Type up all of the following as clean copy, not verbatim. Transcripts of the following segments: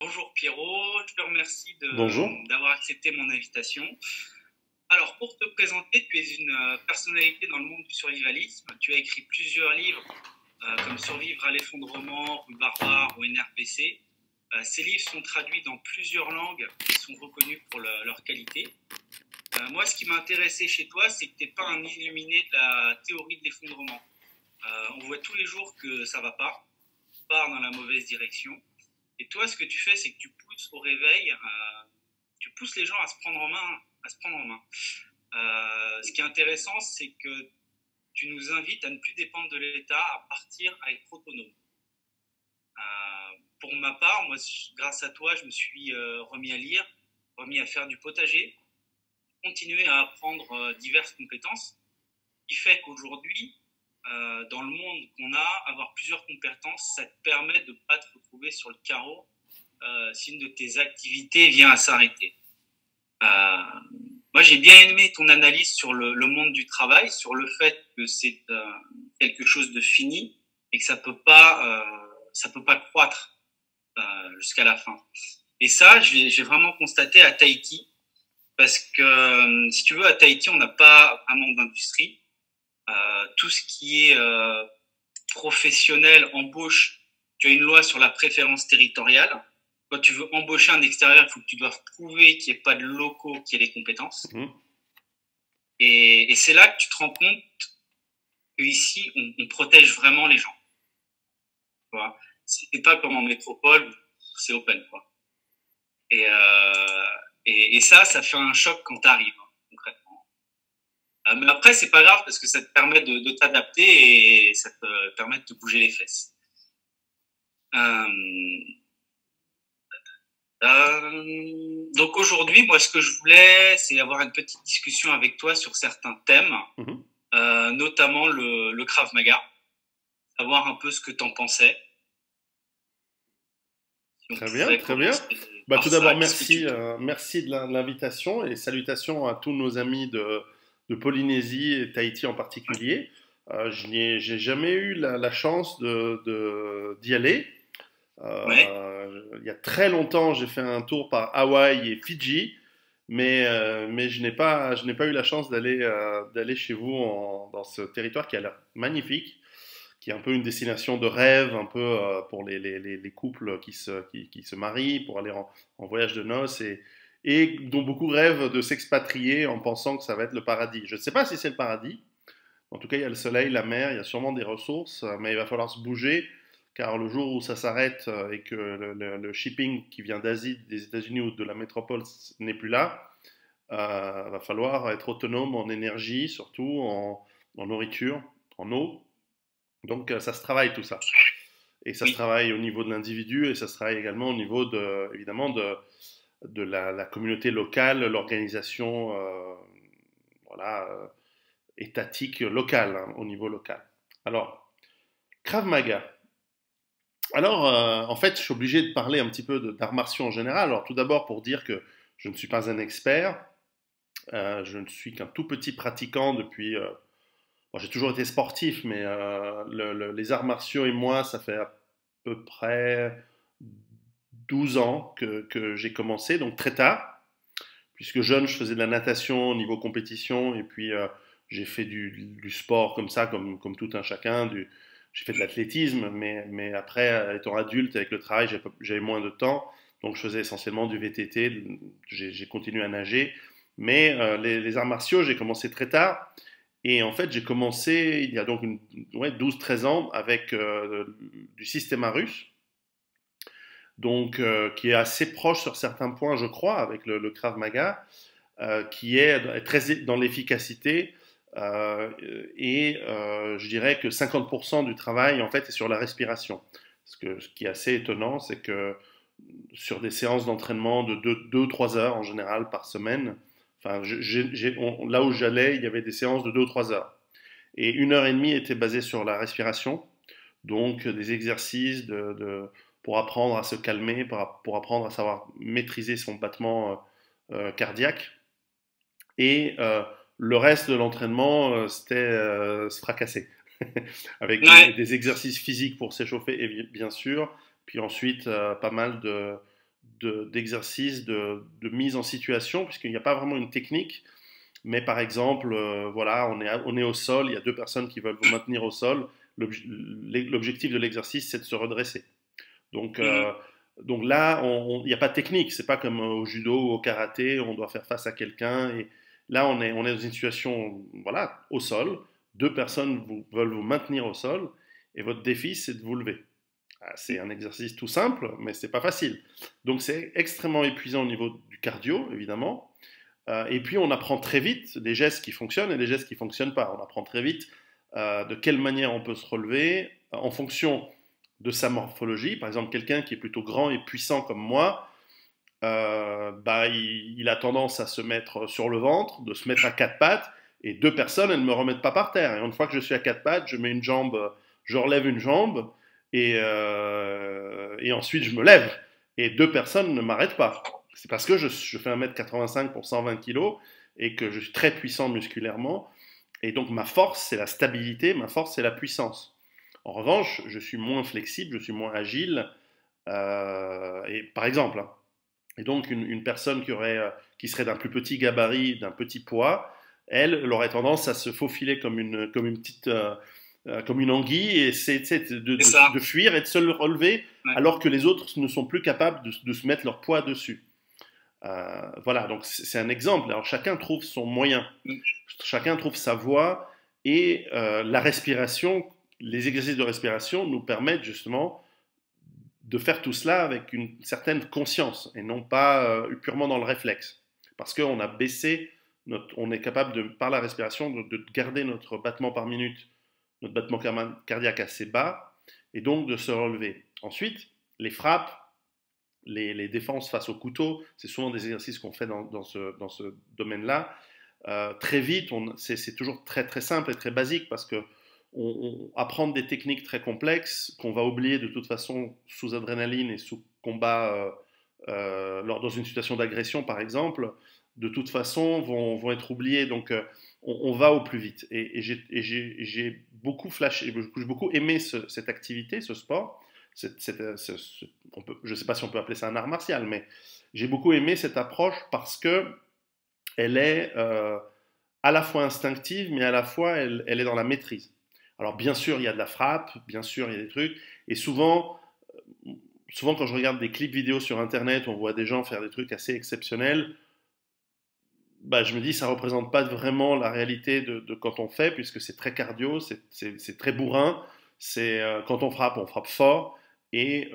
Bonjour Pierrot, je te remercie Bonjour. d'avoir accepté mon invitation. Alors, pour te présenter, tu es une personnalité dans le monde du survivalisme. Tu as écrit plusieurs livres comme Survivre à l'effondrement, Rue Barbare ou NRPC. Ces livres sont traduits dans plusieurs langues et sont reconnus pour leur qualité. Moi, ce qui m'a intéressé chez toi, c'est que tu n'es pas un illuminé de la théorie de l'effondrement. On voit tous les jours que ça ne va pas, on part dans la mauvaise direction. Et toi, ce que tu fais, c'est que tu pousses au réveil, tu pousses les gens à se prendre en main, à se prendre en main. Ce qui est intéressant, c'est que tu nous invites à ne plus dépendre de l'État, à partir à être autonome. Pour ma part, moi, grâce à toi, je me suis remis à lire, remis à faire du potager, continuer à apprendre diverses compétences, ce qui fait qu'aujourd'hui, dans le monde qu'on a, avoir plusieurs compétences, ça te permet de ne pas te retrouver sur le carreau si une de tes activités vient à s'arrêter. Moi, j'ai bien aimé ton analyse sur le monde du travail, sur le fait que c'est quelque chose de fini et que ça peut pas croître jusqu'à la fin. Et ça, j'ai vraiment constaté à Tahiti, parce que si tu veux, à Tahiti, on n'a pas un manque d'industrie. Tout ce qui est professionnel, embauche, tu as une loi sur la préférence territoriale. Quand tu veux embaucher un extérieur, il faut que tu doives prouver qu'il n'y ait pas de locaux qui aient les compétences. Et c'est là que tu te rends compte qu'ici, on protège vraiment les gens. C'est pas comme en métropole, c'est open, quoi. Et ça fait un choc quand tu arrives, concrètement. Mais après, c'est pas grave parce que ça te permet de t'adapter et ça te permet de te bouger les fesses. Donc aujourd'hui, moi, ce que je voulais, c'est avoir une petite discussion avec toi sur certains thèmes, notamment le Krav Maga, savoir un peu ce que tu en pensais. Si très bien, très bien. Bah, tout d'abord, merci, merci de l'invitation et salutations à tous nos amis de Polynésie et Tahiti en particulier. J'ai jamais eu la chance d'y aller. Il y a très longtemps, j'ai fait un tour par Hawaï et Fidji, mais je n'ai pas eu la chance d'aller chez vous dans ce territoire qui a l'air magnifique, qui est un peu une destination de rêve, un peu pour les couples qui se marient, pour aller en voyage de noces, et dont beaucoup rêvent de s'expatrier en pensant que ça va être le paradis. Je ne sais pas si c'est le paradis. En tout cas, il y a le soleil, la mer, il y a sûrement des ressources, mais il va falloir se bouger, car le jour où ça s'arrête et que le shipping qui vient d'Asie, des États-Unis ou de la métropole n'est plus là, va falloir être autonome en énergie, surtout en nourriture, en eau. Donc ça se travaille tout ça. Et ça se travaille au niveau de l'individu et ça se travaille également au niveau évidemment de la communauté locale, l'organisation étatique locale, hein, au niveau local. Alors, Krav Maga. Alors, en fait, je suis obligé de parler un petit peu d'arts martiaux en général. Alors, tout d'abord, pour dire que je ne suis pas un expert, je ne suis qu'un tout petit pratiquant depuis. Bon, j'ai toujours été sportif, mais les arts martiaux et moi, ça fait à peu près 12 ans que j'ai commencé, donc très tard. Puisque jeune, je faisais de la natation au niveau compétition, et puis j'ai fait du sport comme ça, comme tout un chacun. J'ai fait de l'athlétisme, mais après, étant adulte, avec le travail, j'avais moins de temps. Donc je faisais essentiellement du VTT, j'ai continué à nager. Mais les arts martiaux, j'ai commencé très tard. Et en fait, j'ai commencé il y a donc 12-13 ans avec du système russe, donc qui est assez proche sur certains points, je crois, avec le Krav Maga, qui est très dans l'efficacité. Je dirais que 50% du travail, en fait, est sur la respiration. Ce qui est assez étonnant, c'est que sur des séances d'entraînement de 2 ou 3 heures en général par semaine, enfin, là où j'allais, il y avait des séances de 2 ou 3 heures. Et 1 heure et demie était basée sur la respiration, donc des exercices pour apprendre à se calmer, pour apprendre à savoir maîtriser son battement cardiaque. Et le reste de l'entraînement, c'était se fracasser, avec des exercices physiques pour s'échauffer, bien sûr, puis ensuite pas mal d'exercices de mise en situation, puisqu'il n'y a pas vraiment une technique. Mais par exemple, voilà, on est au sol, il y a deux personnes qui veulent vous maintenir au sol. L'objectif de l'exercice, c'est de se redresser. Donc, donc là, il n'y a pas de technique. C'est pas comme au judo ou au karaté, on doit faire face à quelqu'un. Et là, on est dans une situation, voilà, au sol. Deux personnes veulent vous maintenir au sol, et votre défi, c'est de vous lever. C'est un exercice tout simple, mais c'est pas facile. Donc c'est extrêmement épuisant au niveau du cardio, évidemment. Et puis on apprend très vite des gestes qui fonctionnent et des gestes qui ne fonctionnent pas. On apprend très vite de quelle manière on peut se relever en fonction de sa morphologie. Par exemple, quelqu'un qui est plutôt grand et puissant comme moi, bah, il a tendance à se mettre sur le ventre, de se mettre à quatre pattes, et deux personnes, elles ne me remettent pas par terre. Et une fois que je suis à quatre pattes, je mets une jambe, je relève une jambe, et ensuite je me lève. Et deux personnes ne m'arrêtent pas. C'est parce que je fais 1m85 pour 120 kg et que je suis très puissant musculairement. Et donc ma force, c'est la stabilité, ma force, c'est la puissance. En revanche, je suis moins flexible, je suis moins agile. Et par exemple, hein. Et donc une personne qui serait d'un plus petit gabarit, d'un petit poids, elle aurait tendance à se faufiler comme une petite, comme une anguille, et c'est de fuir et de se relever, ouais, alors que les autres ne sont plus capables de se mettre leur poids dessus. Voilà, donc c'est un exemple. Alors chacun trouve son moyen, chacun trouve sa voie, et la respiration, les exercices de respiration nous permettent justement de faire tout cela avec une certaine conscience et non pas purement dans le réflexe. Parce qu'on a baissé, on est capable par la respiration de garder notre battement par minute, notre battement cardiaque assez bas, et donc de se relever. Ensuite, les frappes, les défenses face au couteau, c'est souvent des exercices qu'on fait dans ce domaine-là. Très vite, c'est toujours très très simple et très basique, parce que apprendre des techniques très complexes qu'on va oublier de toute façon sous adrénaline et sous combat, dans une situation d'agression par exemple, de toute façon vont être oubliés. Donc on va au plus vite. Et j'ai beaucoup flashé, j'ai beaucoup aimé cette activité, ce sport. Je ne sais pas si on peut appeler ça un art martial, mais j'ai beaucoup aimé cette approche parce que elle est à la fois instinctive, mais à la fois elle est dans la maîtrise. Alors bien sûr, il y a de la frappe, bien sûr, il y a des trucs, et souvent quand je regarde des clips vidéo sur Internet, on voit des gens faire des trucs assez exceptionnels. Bah, je me dis, ça ne représente pas vraiment la réalité de quand on fait, puisque c'est très cardio, c'est très bourrin. Quand on frappe fort. Et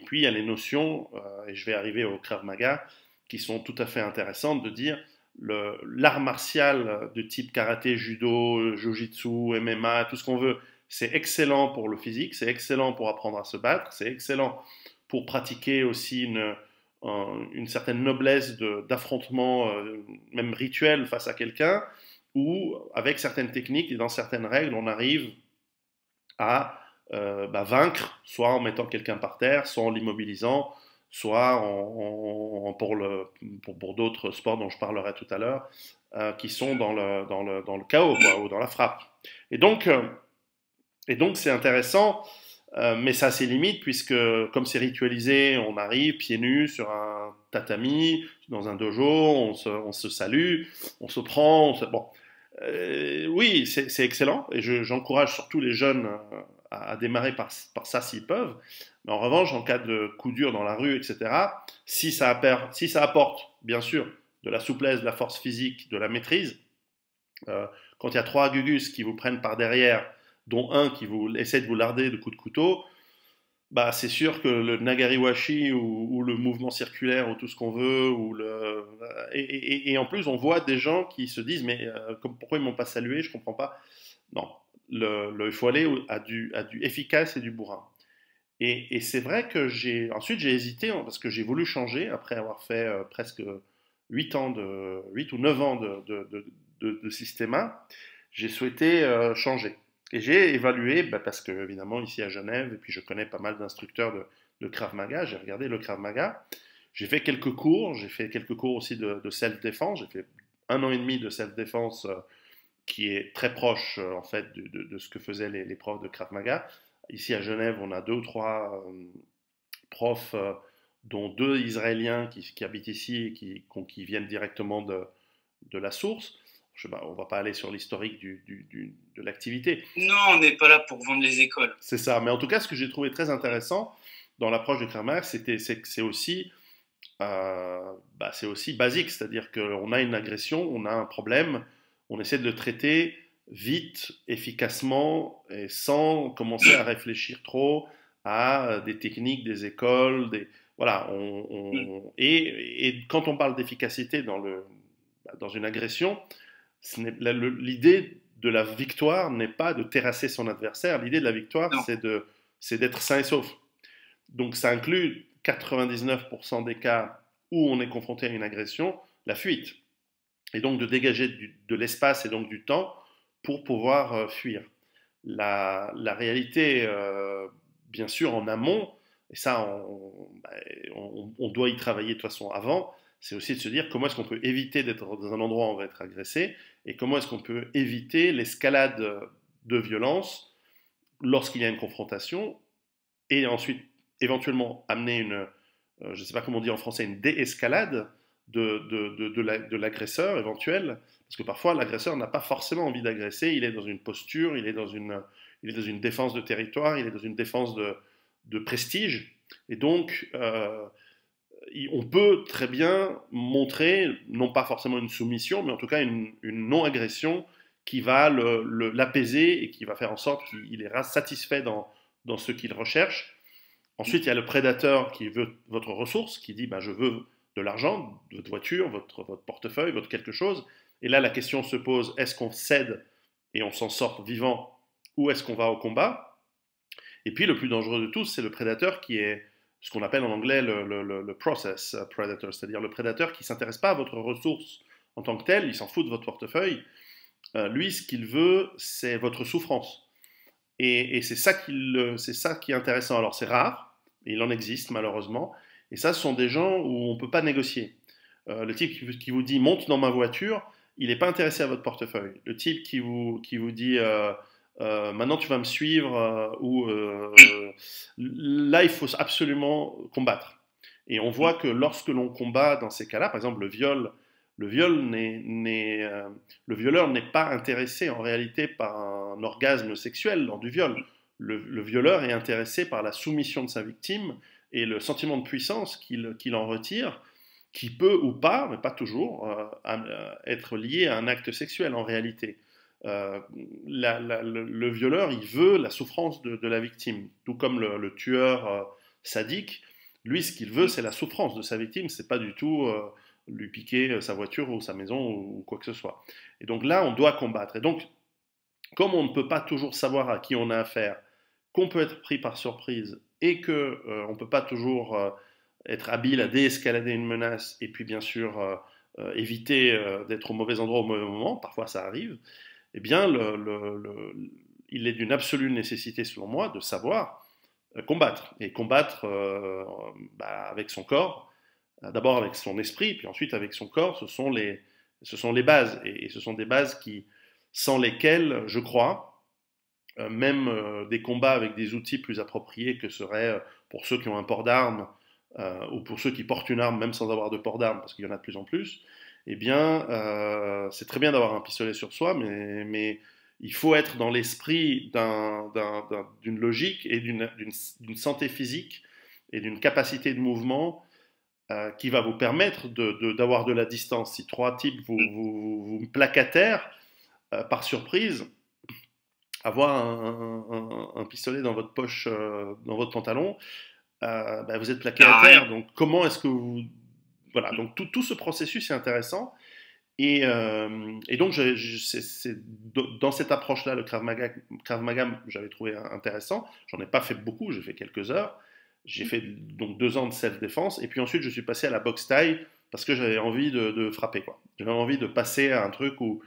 puis, il y a les notions, et je vais arriver au Krav Maga, qui sont tout à fait intéressantes, de dire l'art martial de type karaté, judo, jiu-jitsu, MMA, tout ce qu'on veut, c'est excellent pour le physique, c'est excellent pour apprendre à se battre, c'est excellent pour pratiquer aussi une certaine noblesse d'affrontement, même rituel, face à quelqu'un, où avec certaines techniques et dans certaines règles, on arrive à vaincre, soit en mettant quelqu'un par terre, soit en l'immobilisant, soit pour d'autres sports dont je parlerai tout à l'heure, qui sont dans le chaos, quoi, ou dans la frappe. Et donc c'est intéressant, mais ça a ses limites, puisque comme c'est ritualisé, on arrive pieds nus sur un tatami, dans un dojo, on se salue, on se prend, bon. Oui, c'est excellent, et j'encourage surtout les jeunes à démarrer par ça s'ils peuvent. Mais en revanche, en cas de coup dur dans la rue, etc., si ça apporte, bien sûr, de la souplesse, de la force physique, de la maîtrise, quand il y a trois gugus qui vous prennent par derrière, dont un qui essaie de vous larder de coups de couteau, bah, c'est sûr que le nagariwashi ou le mouvement circulaire ou tout ce qu'on veut, et en plus on voit des gens qui se disent mais pourquoi ils m'ont pas salué, je comprends pas. Non, il faut aller à du efficace et du bourrin. Et c'est vrai que ensuite j'ai hésité, hein, parce que j'ai voulu changer après avoir fait presque 8 ou 9 ans de systéma. J'ai souhaité changer. Et j'ai évalué, parce que évidemment ici à Genève, et puis je connais pas mal d'instructeurs de Krav Maga, j'ai regardé le Krav Maga. J'ai fait quelques cours aussi de self-défense. J'ai fait 1 an et demi de self-défense qui est très proche en fait de ce que faisaient les profs de Krav Maga. Ici à Genève, on a 2 ou 3 profs dont 2 Israéliens qui habitent ici et qui viennent directement de la source. On ne va pas aller sur l'historique de l'activité. Non, on n'est pas là pour vendre les écoles. C'est ça. Mais en tout cas, ce que j'ai trouvé très intéressant dans l'approche de Krav Maga, c'est que c'est aussi basique. C'est-à-dire qu'on a une agression, on a un problème, on essaie de le traiter vite, efficacement, et sans commencer à réfléchir trop à des techniques, des écoles, voilà. Et quand on parle d'efficacité dans une agression, l'idée de la victoire n'est pas de terrasser son adversaire. L'idée de la victoire, c'est d'être sain et sauf. Donc ça inclut 99% des cas où on est confronté à une agression, la fuite. Et donc de dégager de l'espace et donc du temps pour pouvoir fuir. La réalité, bien sûr, en amont, et ça, on doit y travailler de toute façon avant, c'est aussi de se dire comment est-ce qu'on peut éviter d'être dans un endroit où on va être agressé et comment est-ce qu'on peut éviter l'escalade de violence lorsqu'il y a une confrontation et ensuite éventuellement amener je ne sais pas comment on dit en français, une déescalade de l'agresseur éventuel, parce que parfois l'agresseur n'a pas forcément envie d'agresser, il est dans une posture, il est dans une défense de territoire, il est dans une défense de prestige, et donc on peut très bien montrer, non pas forcément une soumission, mais en tout cas une non-agression qui va l'apaiser et qui va faire en sorte qu'il est satisfait dans ce qu'il recherche. Ensuite, il y a le prédateur qui veut votre ressource, qui dit je veux de l'argent, votre voiture, votre portefeuille, votre quelque chose. Et là, la question se pose, est-ce qu'on cède et on s'en sort vivant ou est-ce qu'on va au combat? Et puis, le plus dangereux de tous, c'est le prédateur qui est ce qu'on appelle en anglais le process predator, c'est-à-dire le prédateur qui ne s'intéresse pas à votre ressource en tant que telle, il s'en fout de votre portefeuille. Lui, ce qu'il veut, c'est votre souffrance. Et c'est ça qui est intéressant. Alors, c'est rare, il en existe malheureusement, et ça, ce sont des gens où on ne peut pas négocier. Le type qui vous dit « monte dans ma voiture », il n'est pas intéressé à votre portefeuille. Le type qui vous dit maintenant tu vas me suivre, là, il faut absolument combattre. Et on voit que lorsque l'on combat dans ces cas-là, par exemple le violeur n'est pas intéressé en réalité par un orgasme sexuel lors du viol. Le violeur est intéressé par la soumission de sa victime et le sentiment de puissance qu'il en retire, qui peut ou pas, mais pas toujours, être lié à un acte sexuel en réalité. Le violeur, il veut la souffrance de la victime, tout comme le tueur sadique. Lui, ce qu'il veut, c'est la souffrance de sa victime, c'est pas du tout lui piquer sa voiture ou sa maison ou quoi que ce soit. Et donc là, on doit combattre. Et donc, comme on ne peut pas toujours savoir à qui on a affaire, qu'on peut être pris par surprise et que on ne peut pas toujours être habile à déescalader une menace et puis bien sûr éviter d'être au mauvais endroit au mauvais moment, parfois ça arrive, eh bien il est d'une absolue nécessité selon moi de savoir combattre. Et combattre avec son corps, d'abord avec son esprit, puis ensuite avec son corps, ce sont les bases. Et ce sont des bases sans lesquelles, je crois, même des combats avec des outils plus appropriés que seraient pour ceux qui ont un port d'armes ou pour ceux qui portent une arme même sans avoir de port d'arme, parce qu'il y en a de plus en plus, eh bien, c'est très bien d'avoir un pistolet sur soi, mais il faut être dans l'esprit d'une logique et d'une santé physique et d'une capacité de mouvement qui va vous permettre d'avoir de la distance. Si 3 types vous plaquent à terre, par surprise, avoir un pistolet dans votre poche, dans votre pantalon, vous êtes plaqué à terre. Donc comment est-ce que vous... Voilà, donc tout ce processus est intéressant. Et donc dans cette approche-là, le Krav Maga, j'avais trouvé intéressant. J'en ai pas fait beaucoup, j'ai fait quelques heures. J'ai fait donc 2 ans de self-défense. Et puis ensuite, je suis passé à la boxe thaï parce que j'avais envie de frapper, quoi. J'avais envie de passer à un truc où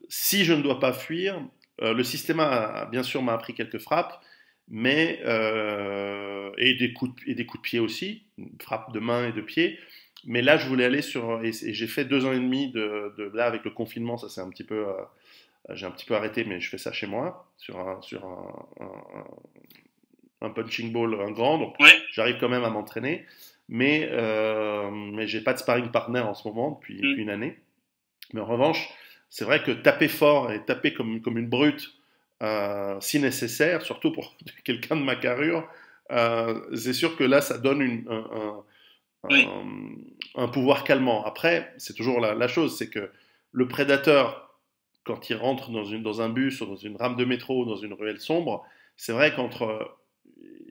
si je ne dois pas fuir, le système bien sûr m'a appris quelques frappes, mais et des coups de pied aussi, frappes de main et de pied. Mais là, je voulais aller et j'ai fait 2 ans et demi là avec le confinement, ça c'est un petit peu, j'ai un petit peu arrêté, mais je fais ça chez moi sur un un punching ball, un grand, donc Ouais. j'arrive quand même à m'entraîner. Mais j'ai pas de sparring partner en ce moment depuis une année. Mais en revanche, c'est vrai que taper fort et taper comme une brute, si nécessaire, surtout pour quelqu'un de ma carrure, c'est sûr que là, ça donne Oui. un pouvoir calmant. Après, c'est toujours la chose, c'est que le prédateur, quand il rentre dans un bus ou dans une rame de métro, dans une ruelle sombre, c'est vrai qu'entre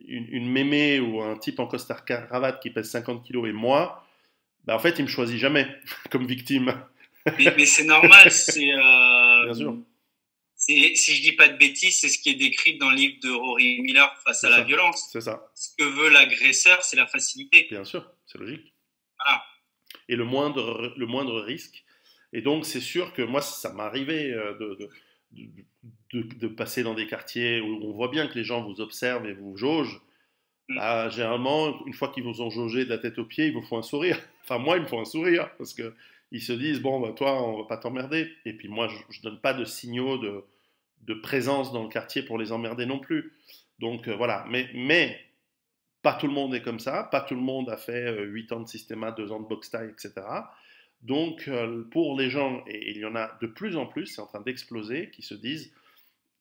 une mémé ou un type en costard cravate qui pèse 50 kilos et moi, bah en fait, il me choisit jamais comme victime. Mais c'est normal, Bien sûr, si je dis pas de bêtises, c'est ce qui est décrit dans le livre de Rory Miller face c'est à la ça, violence. c'est ça. Ce que veut l'agresseur, c'est la facilité. Bien sûr, c'est logique. Voilà. Et le moindre risque. Et donc, c'est sûr que moi, ça m'est arrivé de passer dans des quartiers où on voit bien que les gens vous observent et vous jaugent. Mm. Bah, généralement, une fois qu'ils vous ont jaugé de la tête aux pieds, ils vous font un sourire. Enfin, moi, ils me font un sourire parce que ils se disent bon, bah, toi, on va pas t'emmerder. Et puis moi, je donne pas de signaux de présence dans le quartier pour les emmerder non plus. Donc voilà. Mais pas tout le monde est comme ça. Pas tout le monde a fait 8 ans de systéma, 2 ans de boxe taille, etc. Donc pour les gens, et il y en a de plus en plus, c'est en train d'exploser, qui se disent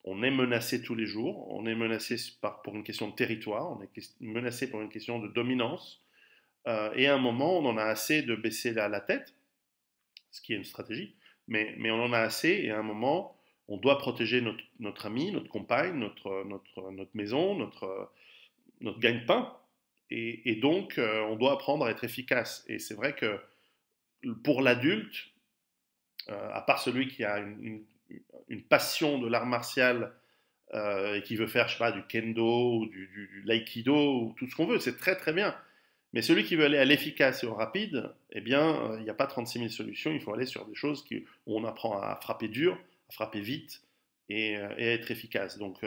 on est menacé tous les jours, on est menacé pour une question de territoire, on est menacé pour une question de dominance, et à un moment, on en a assez de baisser la tête, ce qui est une stratégie, mais on en a assez, et à un moment, on doit protéger notre ami, notre compagne, notre maison, notre gagne-pain, et donc on doit apprendre à être efficace. Et c'est vrai que pour l'adulte, à part celui qui a une passion de l'art martial et qui veut faire, je sais pas, du kendo ou du l'aïkido ou tout ce qu'on veut, c'est très très bien. Mais celui qui veut aller à l'efficace et au rapide, eh bien, il n'y a pas 36 000 solutions. Il faut aller sur des choses où on apprend à frapper dur, à frapper vite et à être efficace. Donc,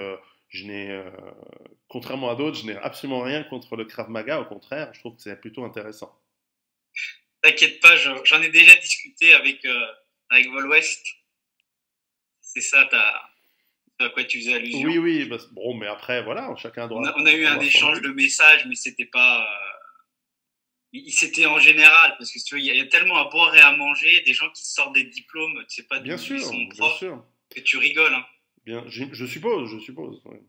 contrairement à d'autres, je n'ai absolument rien contre le Krav Maga. Au contraire, je trouve que c'est plutôt intéressant. T'inquiète pas, j'en ai déjà discuté avec Vol West. C'est ça, à quoi tu faisais allusion. Oui, oui, bah, bon, mais après, voilà, chacun doit On a eu un avoir son échange avis. de messages, mais c'était pas. C'était en général, parce que si tu veux, il y a tellement à boire et à manger, des gens qui sortent des diplômes, tu sais pas Bien d'où ils sûr, sont bien profs, sûr. que tu rigoles. Hein. Bien, je suppose, je suppose. Ouais.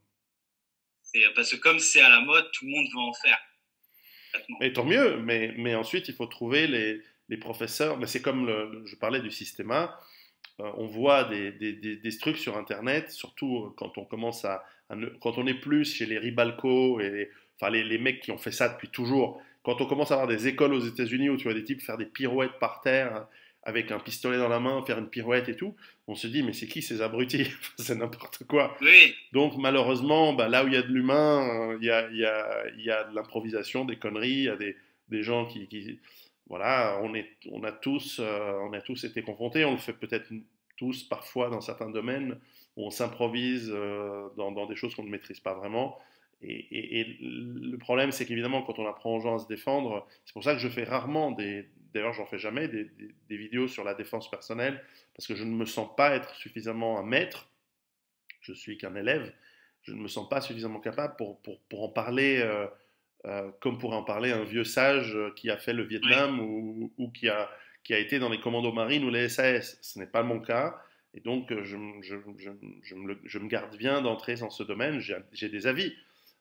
Parce que comme c'est à la mode, tout le monde veut en faire. Et tant mieux, mais ensuite, il faut trouver les professeurs. Mais c'est comme je parlais du systéma. On voit des trucs sur Internet, surtout quand on commence quand on est plus chez les Ribalco enfin les mecs qui ont fait ça depuis toujours. Quand on commence à avoir des écoles aux États-Unis où tu vois des types faire des pirouettes par terre avec un pistolet dans la main, faire une pirouette et tout, on se dit mais c'est qui ces abrutis? C'est n'importe quoi. Oui, Donc malheureusement, bah, là où il y a de l'humain, il y a de l'improvisation, des conneries, il y a des gens voilà, on a tous été confrontés, on le fait peut-être tous parfois dans certains domaines où on s'improvise dans des choses qu'on ne maîtrise pas vraiment. Et le problème, c'est qu'évidemment, quand on apprend aux gens à se défendre, c'est pour ça que je fais rarement d'ailleurs, j'en fais jamais des vidéos sur la défense personnelle, parce que je ne me sens pas être suffisamment un maître, je suis qu'un élève, je ne me sens pas suffisamment capable pour en parler comme pourrait en parler un vieux sage qui a fait le oui. Vietnam ou qui a été dans les commandos marines ou les SAS. Ce n'est pas mon cas. Et donc, je me garde bien d'entrer dans ce domaine. J'ai des avis.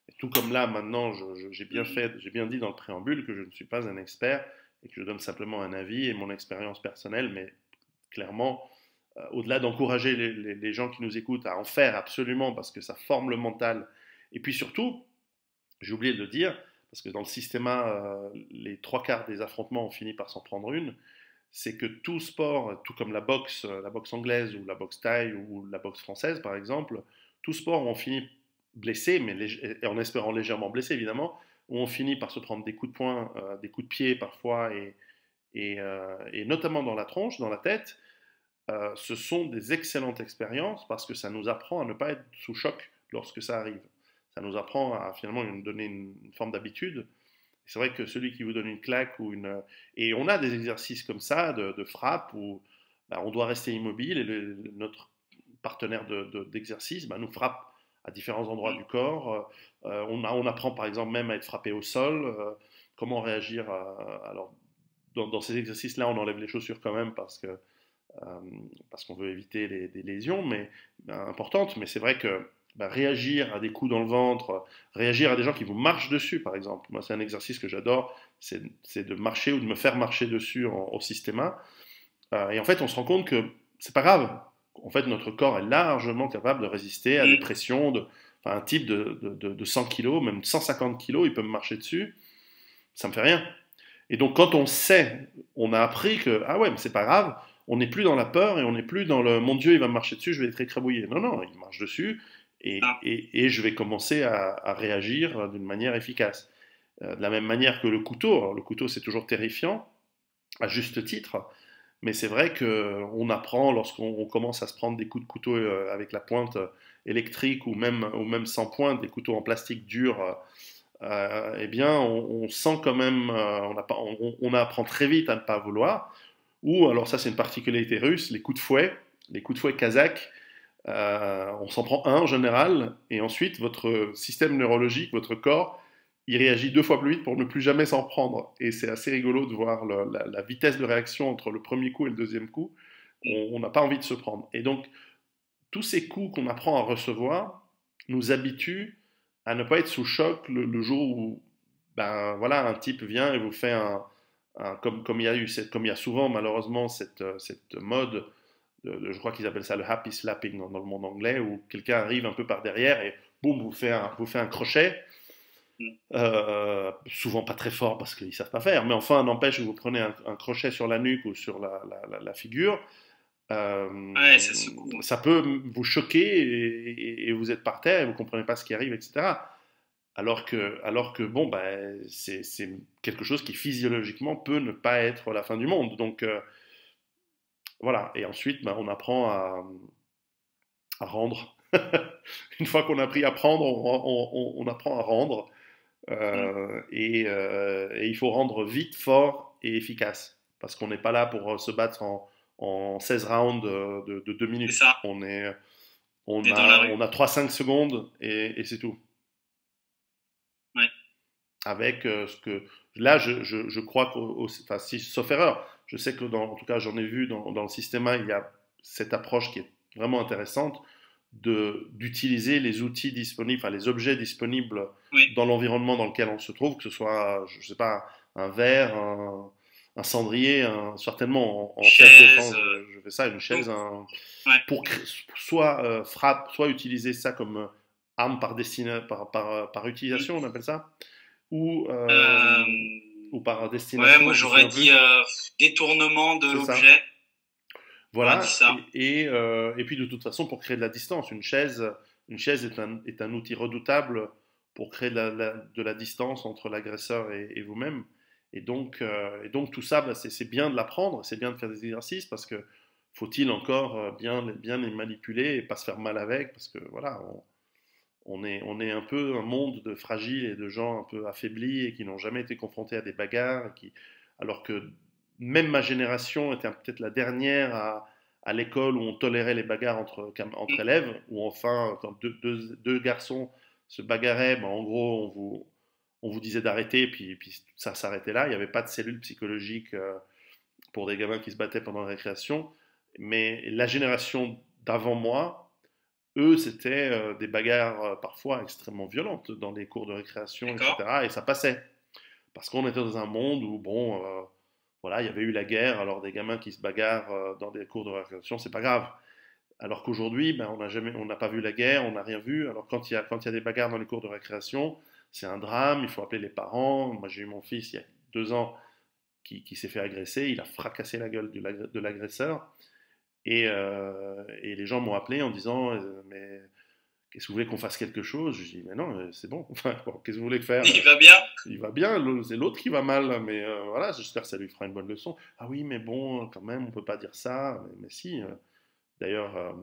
Et tout comme là, maintenant, j'ai bien dit dans le préambule que je ne suis pas un expert et que je donne simplement un avis et mon expérience personnelle, mais clairement, au-delà d'encourager les gens qui nous écoutent à en faire absolument parce que ça forme le mental. Et puis surtout, j'ai oublié de le dire, parce que dans le système, les trois quarts des affrontements ont fini par s'en prendre une, c'est que tout sport, tout comme la boxe anglaise ou la boxe thaï ou la boxe française par exemple, tout sport où on finit blessé, mais en espérant légèrement blessé évidemment, où on finit par se prendre des coups de poing, des coups de pied parfois, et notamment dans la tronche, dans la tête, ce sont des excellentes expériences parce que ça nous apprend à ne pas être sous choc lorsque ça arrive. Ça nous apprend à finalement donner une forme d'habitude. C'est vrai que celui qui vous donne une claque ou une... Et on a des exercices comme ça de frappe où bah, on doit rester immobile et notre partenaire d'exercice bah, nous frappe à différents endroits du corps. On apprend par exemple même à être frappé au sol, comment réagir. Alors, dans ces exercices-là, on enlève les chaussures quand même parce qu'on veut éviter des lésions importantes. Mais c'est vrai que réagir à des coups dans le ventre, réagir à des gens qui vous marchent dessus, par exemple. Moi, c'est un exercice que j'adore, c'est de marcher ou de me faire marcher dessus au systéma. Et en fait, on se rend compte que c'est pas grave. En fait, notre corps est largement capable de résister à des pressions un type de 100 kg, même 150 kg, il peut me marcher dessus. Ça me fait rien. Et donc, quand on sait, on a appris que, ah ouais, mais c'est pas grave, on n'est plus dans la peur et on n'est plus dans le mon Dieu, il va me marcher dessus, je vais être écrabouillé. Non, non, il marche dessus et je vais commencer à réagir d'une manière efficace. De la même manière que le couteau. Alors, le couteau, c'est toujours terrifiant, à juste titre, mais c'est vrai qu'on apprend lorsqu'on commence à se prendre des coups de couteau avec la pointe électrique ou même sans pointe, des couteaux en plastique dur. Eh bien, on sent quand même, on apprend très vite à ne pas vouloir. Ou alors ça, c'est une particularité russe, les coups de fouet kazakhs. On s'en prend un en général, et ensuite votre système neurologique, votre corps, il réagit 2 fois plus vite pour ne plus jamais s'en prendre. Et c'est assez rigolo de voir la vitesse de réaction entre le premier coup et le deuxième coup. On n'a pas envie de se prendre. Et donc, tous ces coups qu'on apprend à recevoir nous habituent à ne pas être sous choc le jour où voilà, un type vient et vous fait comme il y a souvent malheureusement cette mode, je crois qu'ils appellent ça le happy slapping dans le monde anglais, où quelqu'un arrive un peu par derrière et boum, vous fait un crochet. Souvent pas très fort parce qu'ils savent pas faire, mais enfin n'empêche que vous prenez un crochet sur la nuque ou sur la figure, Ouais, ça secoue. ça peut vous choquer et vous êtes par terre et vous comprenez pas ce qui arrive, etc. Alors que bon, c'est quelque chose qui physiologiquement peut ne pas être la fin du monde. Donc voilà. Et ensuite, on apprend à rendre. Une fois qu'on a appris à prendre, on apprend à rendre. Et il faut rendre vite, fort et efficace. Parce qu'on n'est pas là pour se battre en 16 rounds de 2 minutes. C'est ça. On On est dans la rue. a 3-5 secondes et c'est tout. Ouais. Avec ce que. Là, je crois enfin, sauf erreur, je sais que en tout cas, j'en ai vu dans le système, il y a cette approche qui est vraiment intéressante d'utiliser les outils disponibles, enfin les objets disponibles dans l'environnement dans lequel on se trouve, que ce soit, je sais pas, un verre, un cendrier, certainement en self-défense, je fais ça, une chaise, pour soit soit utiliser ça comme arme par utilisation, on appelle ça, ou par destination. Ouais, moi j'aurais dit détournement de l'objet. Voilà, et puis de toute façon, pour créer de la distance, une chaise est un outil redoutable pour créer de la distance entre l'agresseur et vous-même. Et donc tout ça, c'est bien de l'apprendre, c'est bien de faire des exercices, parce que faut-il encore bien les manipuler et pas se faire mal avec, parce que voilà, on est un peu un monde de fragiles et de gens un peu affaiblis et qui n'ont jamais été confrontés à des bagarres, alors que même ma génération était peut-être la dernière à l'école où on tolérait les bagarres entre élèves, où enfin, quand deux garçons se bagarraient, en gros, on vous disait d'arrêter, puis ça s'arrêtait là. Il n'y avait pas de cellule psychologique pour des gamins qui se battaient pendant la récréation. Mais la génération d'avant moi, eux, c'était des bagarres parfois extrêmement violentes dans les cours de récréation, etc. Et ça passait. Parce qu'on était dans un monde où, bon, voilà, il y avait eu la guerre, alors des gamins qui se bagarrent dans des cours de récréation, c'est pas grave. Alors qu'aujourd'hui, on n'a pas vu la guerre, on n'a rien vu. Alors quand il y a des bagarres dans les cours de récréation, c'est un drame, il faut appeler les parents. Moi, j'ai eu mon fils il y a 2 ans qui s'est fait agresser, il a fracassé la gueule de l'agresseur. Et les gens m'ont appelé en disant mais qu'est-ce que vous voulez qu'on fasse quelque chose? Je dis mais non, c'est bon. Enfin, bon, qu'est-ce que vous voulez faire? Il va bien. Il va bien, c'est l'autre qui va mal, mais voilà, j'espère que ça lui fera une bonne leçon. Ah oui, mais bon, quand même, on peut pas dire ça. Mais si. D'ailleurs,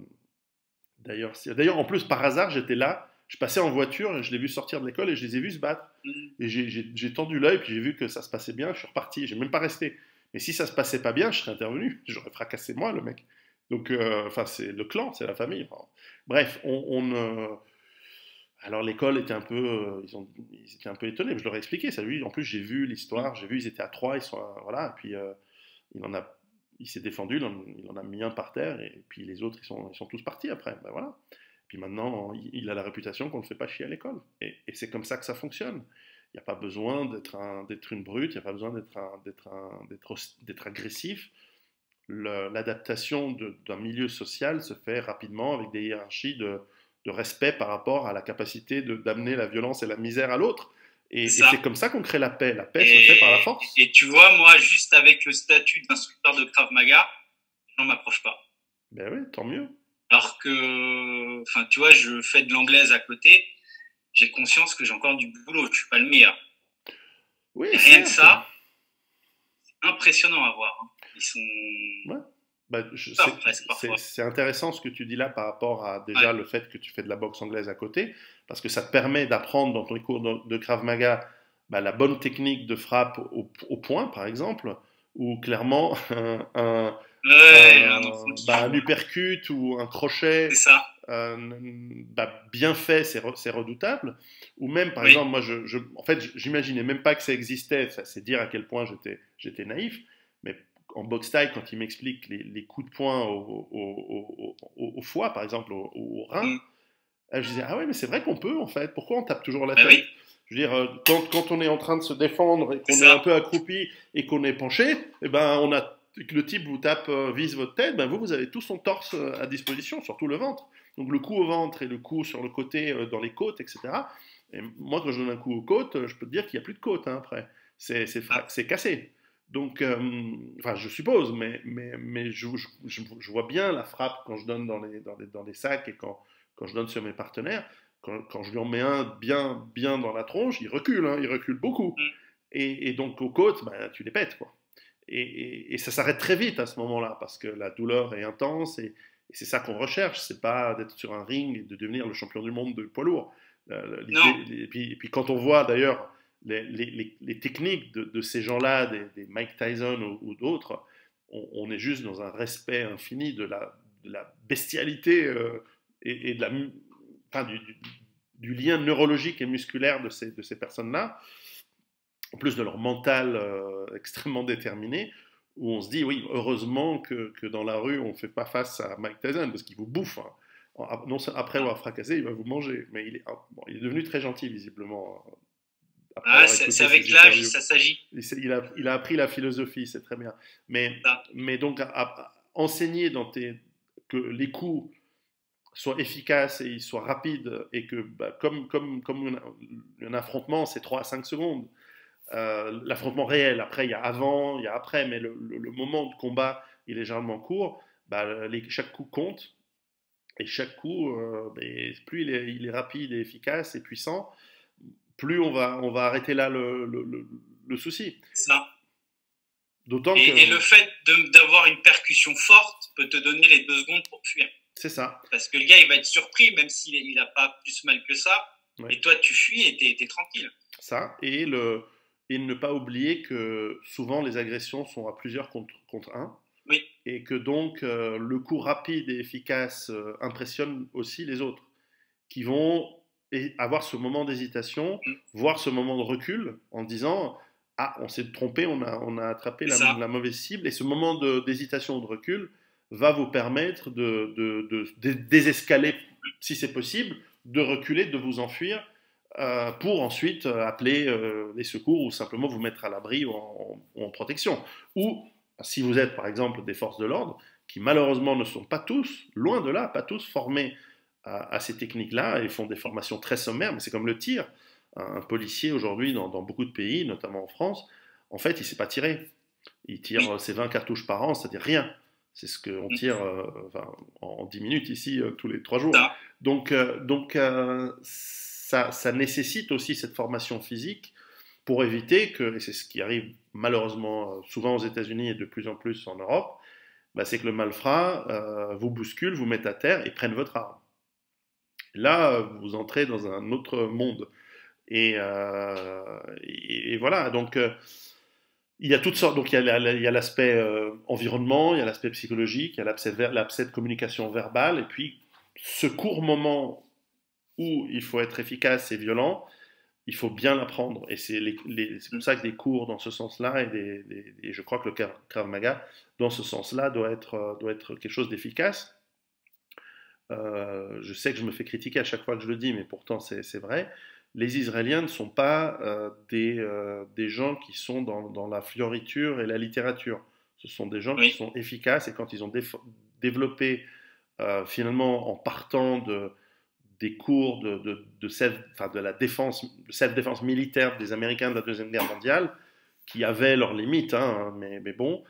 d'ailleurs, en plus, par hasard, j'étais là, je passais en voiture, et je l'ai vu sortir de l'école et je les ai vus se battre. Et j'ai tendu l'œil, puis j'ai vu que ça se passait bien, je suis reparti, j'ai même pas resté. Mais si ça se passait pas bien, je serais intervenu, j'aurais fracassé moi, le mec. Donc, enfin, c'est le clan, c'est la famille. Enfin, bref, Alors l'école était un peu, ils étaient un peu étonnés, mais je leur ai expliqué ça. Lui, en plus j'ai vu l'histoire, j'ai vu ils étaient à trois, ils sont voilà, et puis il en a, il s'est défendu, il en a mis un par terre, et puis les autres ils sont tous partis après. Ben voilà. Puis maintenant il a la réputation qu'on ne fait pas chier à l'école, et c'est comme ça que ça fonctionne. Il n'y a pas besoin d'être une brute, il n'y a pas besoin d'être agressif. L'adaptation d'un milieu social se fait rapidement avec des hiérarchies de respect par rapport à la capacité d'amener la violence et la misère à l'autre. Et Ça. c'est comme ça qu'on crée la paix. La paix se fait par la force. Et tu vois, moi, juste avec le statut d'instructeur de Krav Maga, les gens m'approchent pas. Ben oui, tant mieux. Alors que, enfin, tu vois, je fais de l'anglaise à côté, j'ai conscience que j'ai encore du boulot, je suis pas le meilleur. Oui, Et rien que ça, c'est impressionnant à voir. Hein. Ils sont... Ouais. Bah, c'est intéressant ce que tu dis là par rapport à déjà le fait que tu fais de la boxe anglaise à côté, parce que ça te permet d'apprendre dans ton cours de Krav Maga la bonne technique de frappe au point, par exemple, ou clairement un uppercut ou un crochet bien fait, c'est redoutable. Ou même, par exemple, moi, en fait, j'imaginais même pas que ça existait, c'est dire à quel point j'étais naïf, mais en boxe thaï, quand il m'explique les coups de poing au foie, par exemple, au rein, je disais, ah ouais, mais c'est vrai qu'on peut, en fait. Pourquoi on tape toujours la tête? Je veux dire, quand on est en train de se défendre et qu'on est un peu accroupi et qu'on est penché, eh ben, le type vous tape, vise votre tête, ben vous avez tout son torse à disposition, surtout le ventre. Donc le coup au ventre et le coup sur le côté, dans les côtes, etc. Et moi, quand je donne un coup aux côtes, je peux te dire qu'il n'y a plus de côte hein, après. C'est cassé. Donc, enfin, je suppose, mais je vois bien la frappe quand je donne dans les sacs et quand je donne sur mes partenaires. Quand je lui en mets un bien dans la tronche, il recule beaucoup. Et donc, aux côtes, ben, tu les pètes, quoi. Et ça s'arrête très vite à ce moment-là, parce que la douleur est intense, et c'est ça qu'on recherche, c'est pas d'être sur un ring et de devenir le champion du monde de poids lourd. Et puis quand on voit d'ailleurs les techniques de ces gens-là, des Mike Tyson ou d'autres, on est juste dans un respect infini de la bestialité et de enfin, du lien neurologique et musculaire de ces personnes-là, en plus de leur mental extrêmement déterminé, où on se dit, oui, heureusement que dans la rue, on ne fait pas face à Mike Tyson, parce qu'il vous bouffe. Hein. Non, après avoir fracassé, il va vous manger. Mais il est devenu très gentil, visiblement. C'est avec l'âge, ça s'agit. Il a appris la philosophie, c'est très bien. Mais donc, enseigner que les coups soient efficaces et ils soient rapides, et que, comme un affrontement, c'est 3 à 5 secondes. L'affrontement réel, après il y a avant, il y a après, mais le moment de combat il est généralement court, chaque coup compte, et chaque coup, plus il est rapide et efficace et puissant, plus on va arrêter là le souci. Ça. D'autant et le fait d'avoir une percussion forte peut te donner les 2 secondes pour fuir. C'est ça. Parce que le gars il va être surpris, même s'il n'a pas plus mal que ça, et toi tu fuis et t'es tranquille. Ça, et ne pas oublier que souvent les agressions sont à plusieurs contre un. Oui. Et que donc le coup rapide et efficace impressionne aussi les autres, qui vont avoir ce moment d'hésitation, voir ce moment de recul, en disant « Ah, on s'est trompé, on a attrapé la mauvaise cible », et ce moment d'hésitation ou de recul va vous permettre de désescaler, si c'est possible, de reculer, de vous enfuir, pour ensuite appeler les secours ou simplement vous mettre à l'abri ou en protection. Ou si vous êtes par exemple des forces de l'ordre, qui malheureusement ne sont pas tous, loin de là, pas tous formés à ces techniques-là et font des formations très sommaires, mais c'est comme le tir. Un policier aujourd'hui dans beaucoup de pays, notamment en France, en fait il ne sait pas tirer. Il tire ses 20 cartouches par an, c'est-à-dire rien. C'est ce qu'on tire en 10 minutes ici tous les 3 jours. Donc ça nécessite aussi cette formation physique pour éviter que, et c'est ce qui arrive malheureusement souvent aux États-Unis et de plus en plus en Europe, c'est que le malfrat vous bouscule, vous mette à terre et prenne votre arme. Là, vous entrez dans un autre monde. Et voilà, donc il y a toutes sortes, donc il y a l'aspect environnement, il y a l'aspect psychologique, il y a l'aspect de communication verbale, et puis ce court moment où il faut être efficace et violent, il faut bien l'apprendre. Et c'est pour ça que des cours dans ce sens-là, et je crois que le Krav Maga, dans ce sens-là, doit être quelque chose d'efficace. Je sais que je me fais critiquer à chaque fois que je le dis, mais pourtant c'est vrai. Les Israéliens ne sont pas des gens qui sont dans la fioriture et la littérature. Ce sont des gens qui Oui. sont efficaces et quand ils ont développé finalement en partant des cours de la défense, self-défense militaire des Américains de la Deuxième Guerre mondiale, qui avaient leurs limites, hein, mais bon,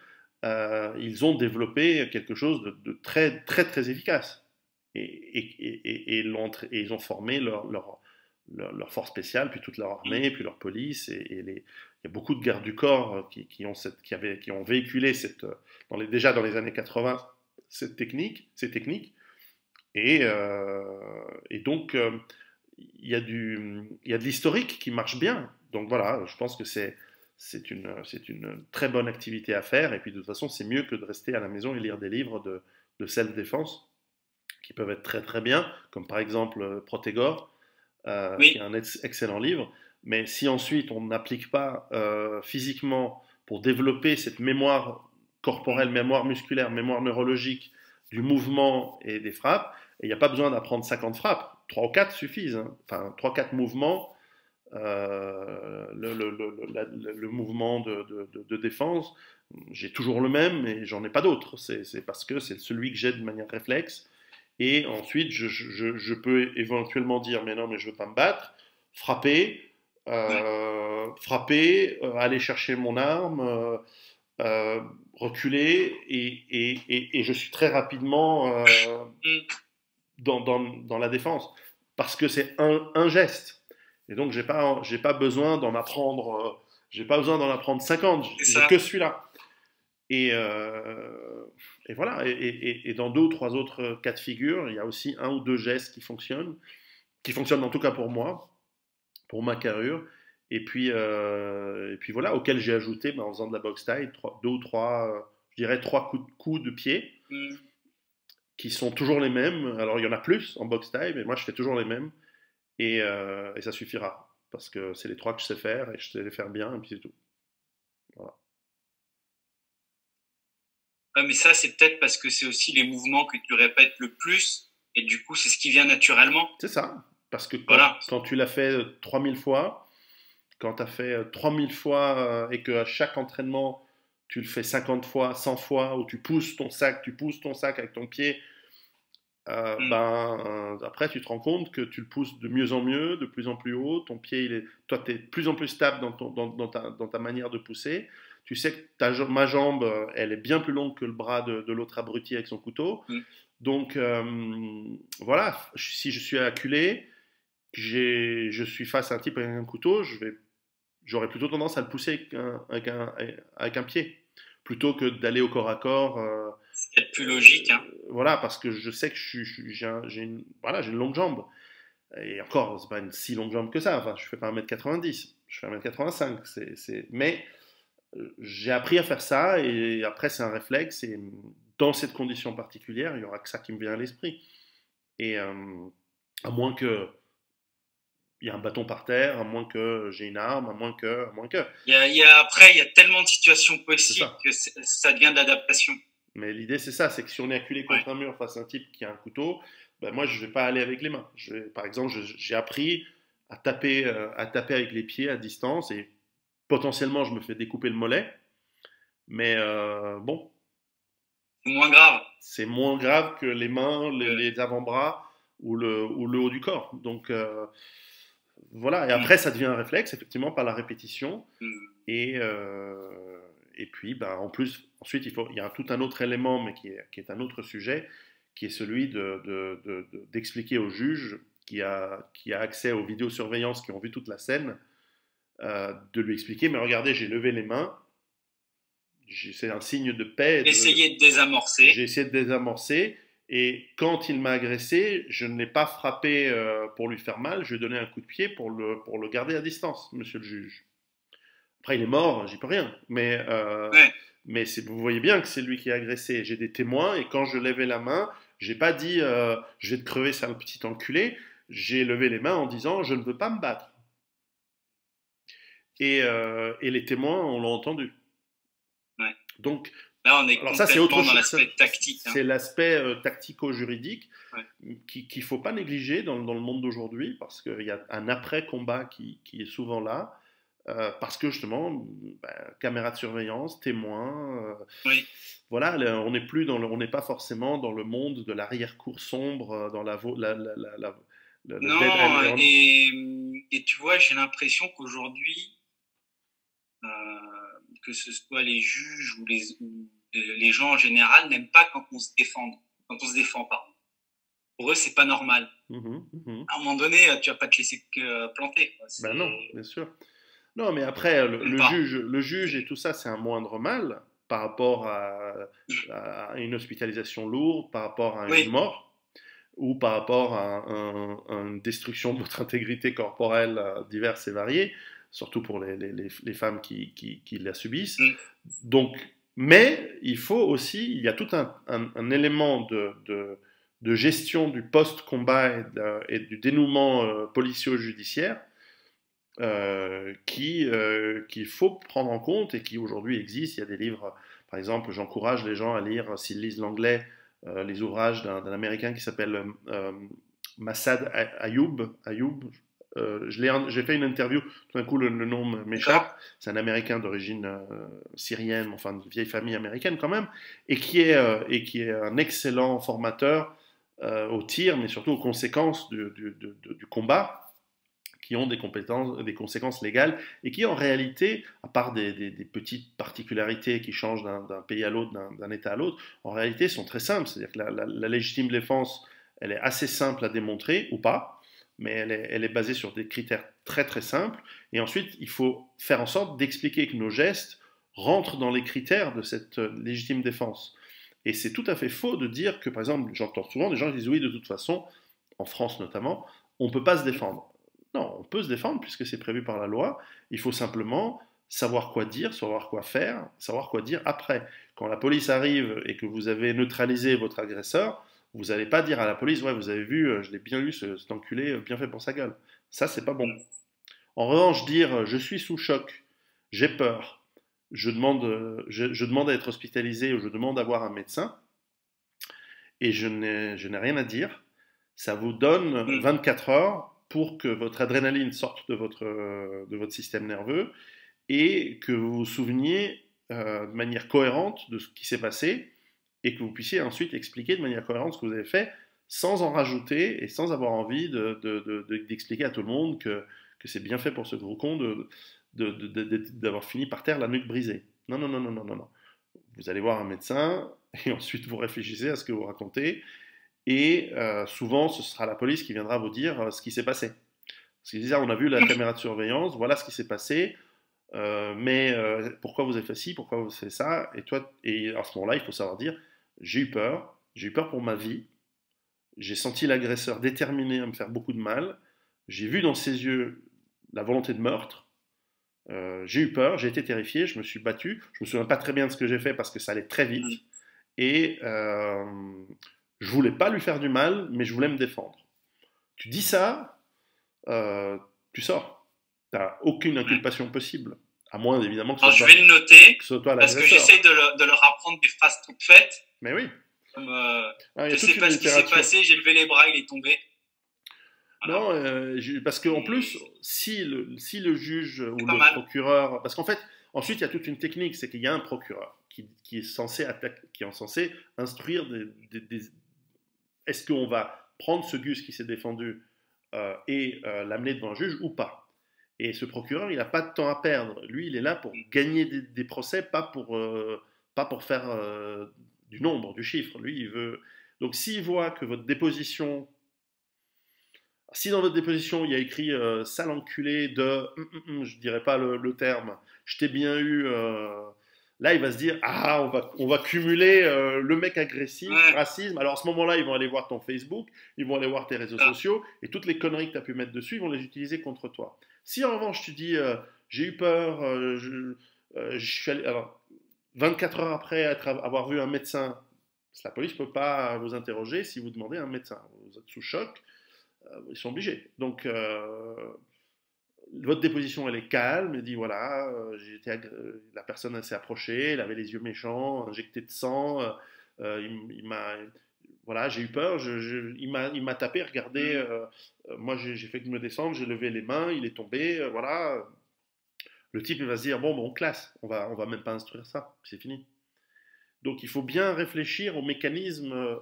ils ont développé quelque chose de très, très, très efficace. Et ils ont formé leur force spéciale, puis toute leur armée, puis leur police, il y a beaucoup de gardes du corps qui ont véhiculé déjà dans les années 80 ces techniques, et donc il y a de l'historique qui marche bien. Donc voilà, je pense que c'est une très bonne activité à faire, et puis de toute façon c'est mieux que de rester à la maison et lire des livres de self-défense qui peuvent être très très bien, comme par exemple Protégor, qui est Oui. un excellent livre. Mais si ensuite on n'applique pas physiquement pour développer cette mémoire corporelle, mémoire musculaire, mémoire neurologique du mouvement et des frappes, et il n'y a pas besoin d'apprendre 50 frappes, 3 ou 4 suffisent. Hein. Enfin, 3-4 mouvements, le mouvement de défense, j'ai toujours le même et j'en ai pas d'autre. C'est parce que c'est celui que j'ai de manière réflexe. Et ensuite, je peux éventuellement dire, mais non, mais je veux pas me battre, frapper, Ouais. aller chercher mon arme, reculer, et je suis très rapidement Mm. dans la défense. Parce que c'est un geste. Et donc, j'ai pas besoin d'en apprendre, j'ai pas besoin d'en apprendre 50, C'est j'ai ça. que celui-là. Et, et voilà. Et dans deux ou trois autres cas de figure, il y a aussi un ou deux gestes qui fonctionnent en tout cas pour moi, pour ma carrure. Et puis voilà, auquel j'ai ajouté, en faisant de la boxe taille, deux ou trois, je dirais trois coups de pied, Mm. qui sont toujours les mêmes. Alors il y en a plus en boxe taille, mais moi je fais toujours les mêmes. Et ça suffira. Parce que c'est les trois que je sais faire, et je sais les faire bien, et puis c'est tout. Voilà. Ouais, mais ça, c'est peut-être parce que c'est aussi les mouvements que tu répètes le plus, et du coup, c'est ce qui vient naturellement. C'est ça. Parce que Voilà. quand tu l'as fait 3000 fois, quand tu as fait 3000 fois et qu'à chaque entraînement, tu le fais 50 fois, 100 fois, où tu pousses ton sac avec ton pied, Mm. après tu te rends compte que tu le pousses de mieux en mieux, de plus en plus haut, toi tu es de plus en plus stable dans ta manière de pousser, tu sais que ma jambe, elle est bien plus longue que le bras de l'autre abruti avec son couteau, Mm. donc voilà, si je suis acculé, je suis face à un type avec un couteau, j'aurais plutôt tendance à le pousser avec un pied, plutôt que d'aller au corps à corps. C'est peut-être plus logique, hein. Voilà, parce que je sais que j'ai une longue jambe. Et encore, c'est pas une si longue jambe que ça. Enfin, je fais pas 1m90, je fais 1m85. Mais j'ai appris à faire ça, et après, c'est un réflexe. Et dans cette condition particulière, il y aura que ça qui me vient à l'esprit. Et à moins que il y a un bâton par terre, à moins que j'ai une arme, à moins que. Après, il y a tellement de situations C'est possibles ça. que ça devient de l'adaptation. Mais l'idée, c'est ça, c'est que si on est acculé Ouais. contre un mur face à un type qui a un couteau, ben moi, je ne vais pas aller avec les mains. Par exemple, j'ai appris à taper avec les pieds à distance, et potentiellement, je me fais découper le mollet. Mais bon, C'est moins grave. c'est moins grave que les mains, que- les avant-bras ou le haut du corps. Donc voilà, et Mm. après, ça devient un réflexe, effectivement, par la répétition. Mm. Et, et puis, ben, en plus, ensuite, il y a tout un autre élément, mais qui est un autre sujet, qui est celui d'expliquer au juge qui a accès aux vidéosurveillances, qui ont vu toute la scène, de lui expliquer, mais regardez, j'ai levé les mains, c'est un signe de paix, Essayer de j'ai désamorcer. essayé de désamorcer, et quand il m'a agressé, je ne l'ai pas frappé pour lui faire mal, je lui ai donné un coup de pied pour le garder à distance, monsieur le juge. Après, il est mort, j'y peux rien. Ouais. Mais vous voyez bien que c'est lui qui a agressé. J'ai des témoins, et quand je levais la main, j'ai pas dit je vais te crever, sale petit enculé. j'ai levé les mains en disant je ne veux pas me battre. Et les témoins, on l'a entendu. Ouais. Donc, là, on est alors ça, c'est autre chose. Dans l'aspect tactique. C'est l'aspect tactico-juridique ouais. qu'il ne faut pas négliger dans le monde d'aujourd'hui, parce qu'il y a un après-combat qui est souvent là, parce que justement, caméra de surveillance, témoins, Oui. voilà, on n'est pas forcément dans le monde de l'arrière-cour sombre, dans le non, et tu vois, j'ai l'impression qu'aujourd'hui, que ce soit les juges ou les gens en général n'aiment pas quand on se défend, pardon. Pour eux, c'est pas normal. À un moment donné, tu vas pas te laisser planter. Ben non, bien sûr. Non, mais après, le juge et tout ça, c'est un moindre mal par rapport à une hospitalisation lourde, par rapport à une mort, ou par rapport à une destruction de votre intégrité corporelle diverse et variée, surtout pour les femmes qui la subissent. Donc, mais il y a tout un élément de gestion du post-combat et du dénouement policier-judiciaire qu'il faut prendre en compte et qui aujourd'hui existe. Il y a des livres, par exemple, j'encourage les gens à lire, s'ils lisent l'anglais, les ouvrages d'un Américain qui s'appelle Massad Ayoub. J'ai fait une interview, tout d'un coup le nom m'échappe. C'est un Américain d'origine syrienne, enfin de vieille famille américaine quand même, et qui est un excellent formateur au tir, mais surtout aux conséquences du combat, qui ont des conséquences légales et qui en réalité, à part des petites particularités qui changent d'un pays à l'autre, d'un État à l'autre, en réalité sont très simples. C'est-à-dire que la légitime défense, elle est assez simple à démontrer ou pas, mais elle est basée sur des critères très très simples. Et ensuite, il faut faire en sorte d'expliquer que nos gestes rentrent dans les critères de cette légitime défense. Et c'est tout à fait faux de dire que, par exemple, j'entends souvent des gens qui disent oui, de toute façon, en France notamment, on ne peut pas se défendre. Non, on peut se défendre puisque c'est prévu par la loi. Il faut simplement savoir quoi dire, savoir quoi faire, savoir quoi dire après. Quand la police arrive et que vous avez neutralisé votre agresseur, vous n'allez pas dire à la police, ouais, vous avez vu, je l'ai bien eu, cet enculé, bien fait pour sa gueule. Ça, c'est pas bon. En revanche, dire, je suis sous choc, j'ai peur, je demande à être hospitalisé ou je demande à voir un médecin, et je n'ai rien à dire, ça vous donne 24 heures pour que votre adrénaline sorte de votre système nerveux et que vous vous souveniez de manière cohérente de ce qui s'est passé et que vous puissiez ensuite expliquer de manière cohérente ce que vous avez fait sans en rajouter et sans avoir envie d'expliquer à tout le monde que c'est bien fait pour ce gros con d'avoir fini par terre la nuque brisée. Non, non, non, non, non, non, non. Vous allez voir un médecin et ensuite vous réfléchissez à ce que vous racontez. Et souvent, ce sera la police qui viendra vous dire ce qui s'est passé. Parce qu'ils disent, ah, on a vu la caméra de surveillance, voilà ce qui s'est passé, mais pourquoi vous avez fait ci, pourquoi vous avez fait ça, et à ce moment-là, il faut savoir dire, j'ai eu peur pour ma vie, j'ai senti l'agresseur déterminé à me faire beaucoup de mal, j'ai vu dans ses yeux la volonté de meurtre, j'ai eu peur, j'ai été terrifié, je me suis battu, je me souviens pas très bien de ce que j'ai fait parce que ça allait très vite, et je voulais pas lui faire du mal, mais je voulais me défendre. Tu dis ça, tu sors. Tu n'as aucune inculpation possible. À moins, évidemment, que ce soit je vais le noter, toi parce que j'essaie de leur apprendre des phrases toutes faites. Mais oui. Comme, je sais pas ce qui s'est passé, j'ai levé les bras, il est tombé. Voilà. Non, parce qu'en plus, si le juge ou le procureur... Parce qu'en fait, ensuite, il y a toute une technique, c'est qu'il y a un procureur qui est censé instruire est-ce qu'on va prendre ce Gus qui s'est défendu et l'amener devant un juge ou pas. Et ce procureur, il n'a pas de temps à perdre. Lui, il est là pour gagner des procès, pas pour faire du nombre, du chiffre. Lui, il veut... Donc, s'il voit que votre déposition... Si dans votre déposition, il y a écrit sale enculé de... je ne dirais pas le terme. Je t'ai bien eu... Là, il va se dire, ah, on va cumuler le mec agressif, racisme. Alors, à ce moment-là, ils vont aller voir ton Facebook, ils vont aller voir tes réseaux sociaux, et toutes les conneries que tu as pu mettre dessus, ils vont les utiliser contre toi. Si, en revanche, tu dis, j'ai eu peur, je suis allé... Alors, 24 heures après avoir vu un médecin, la police ne peut pas vous interroger si vous demandez un médecin. Vous êtes sous choc. Ils sont obligés. Donc, votre déposition, elle est calme. Elle dit voilà, la personne s'est approchée, elle avait les yeux méchants, injecté de sang. Il m'a, voilà, j'ai eu peur. Il m'a tapé. Regardez, moi j'ai fait que me descendre, j'ai levé les mains, il est tombé. Voilà. Le type il va se dire bon, on classe, on va même pas instruire ça, c'est fini. Donc il faut bien réfléchir au mécanisme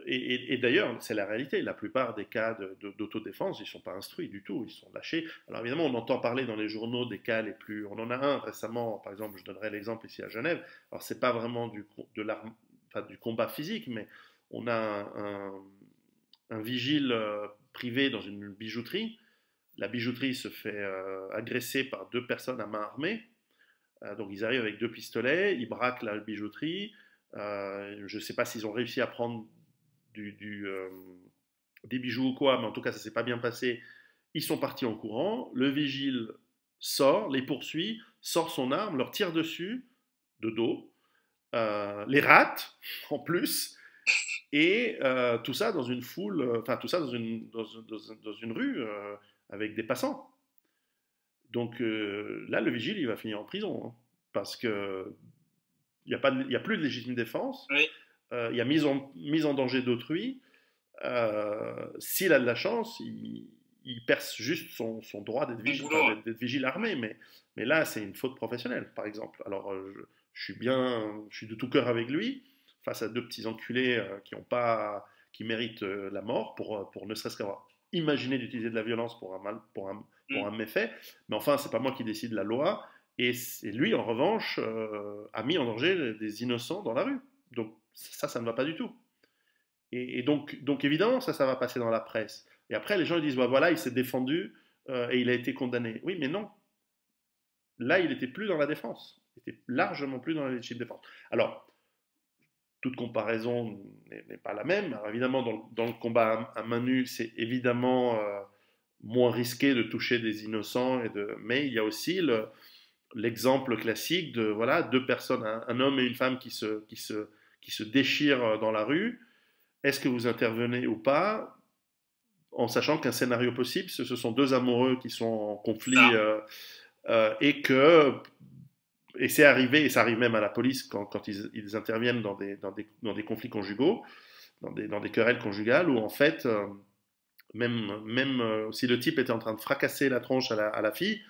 et d'ailleurs, c'est la réalité. La plupart des cas d'autodéfense, ils ne sont pas instruits du tout, ils sont lâchés. Alors évidemment, on entend parler dans les journaux des cas les plus. On en a un récemment, par exemple, je donnerai l'exemple ici à Genève. Alors c'est pas vraiment du combat physique, mais on a un vigile privé dans une bijouterie. La bijouterie se fait agresser par deux personnes à main armée. Donc ils arrivent avec deux pistolets, ils braquent la bijouterie. Je ne sais pas s'ils ont réussi à prendre des bijoux ou quoi, mais en tout cas ça s'est pas bien passé. Ils sont partis en courant. Le vigile sort, les poursuit, sort son arme, leur tire dessus de dos, les rate en plus, et tout ça dans une foule, enfin tout ça dans une rue avec des passants. Donc là, le vigile, il va finir en prison, hein, parce que il n'y a plus de légitime défense, Oui. il y a mise en danger d'autrui. S'il a de la chance, il perce juste son droit d'être vigile, enfin, vigile armé, mais là, c'est une faute professionnelle, par exemple. Alors, je suis de tout cœur avec lui, face à deux petits enculés qui méritent la mort pour ne serait-ce qu'avoir imaginé d'utiliser de la violence pour un méfait. Mais enfin, c'est pas moi qui décide la loi. Et lui, en revanche, a mis en danger des innocents dans la rue. Donc ça ne va pas du tout. Et donc évidemment, ça va passer dans la presse. Et après, les gens ils disent, bah, voilà, il s'est défendu et il a été condamné. Oui, mais non. Là, il n'était plus dans la défense. Il était largement plus dans la légitime défense. Alors, toute comparaison n'est pas la même. Alors, évidemment, dans le combat à main nue, c'est évidemment moins risqué de toucher des innocents. Mais il y a aussi l'exemple classique de voilà, deux personnes, un homme et une femme qui se déchirent dans la rue. Est-ce que vous intervenez ou pas, en sachant qu'un scénario possible, ce sont deux amoureux qui sont en conflit et c'est arrivé, et ça arrive même à la police quand ils interviennent dans des conflits conjugaux, dans des querelles conjugales, où en fait, même si le type était en train de fracasser la tronche à la fille,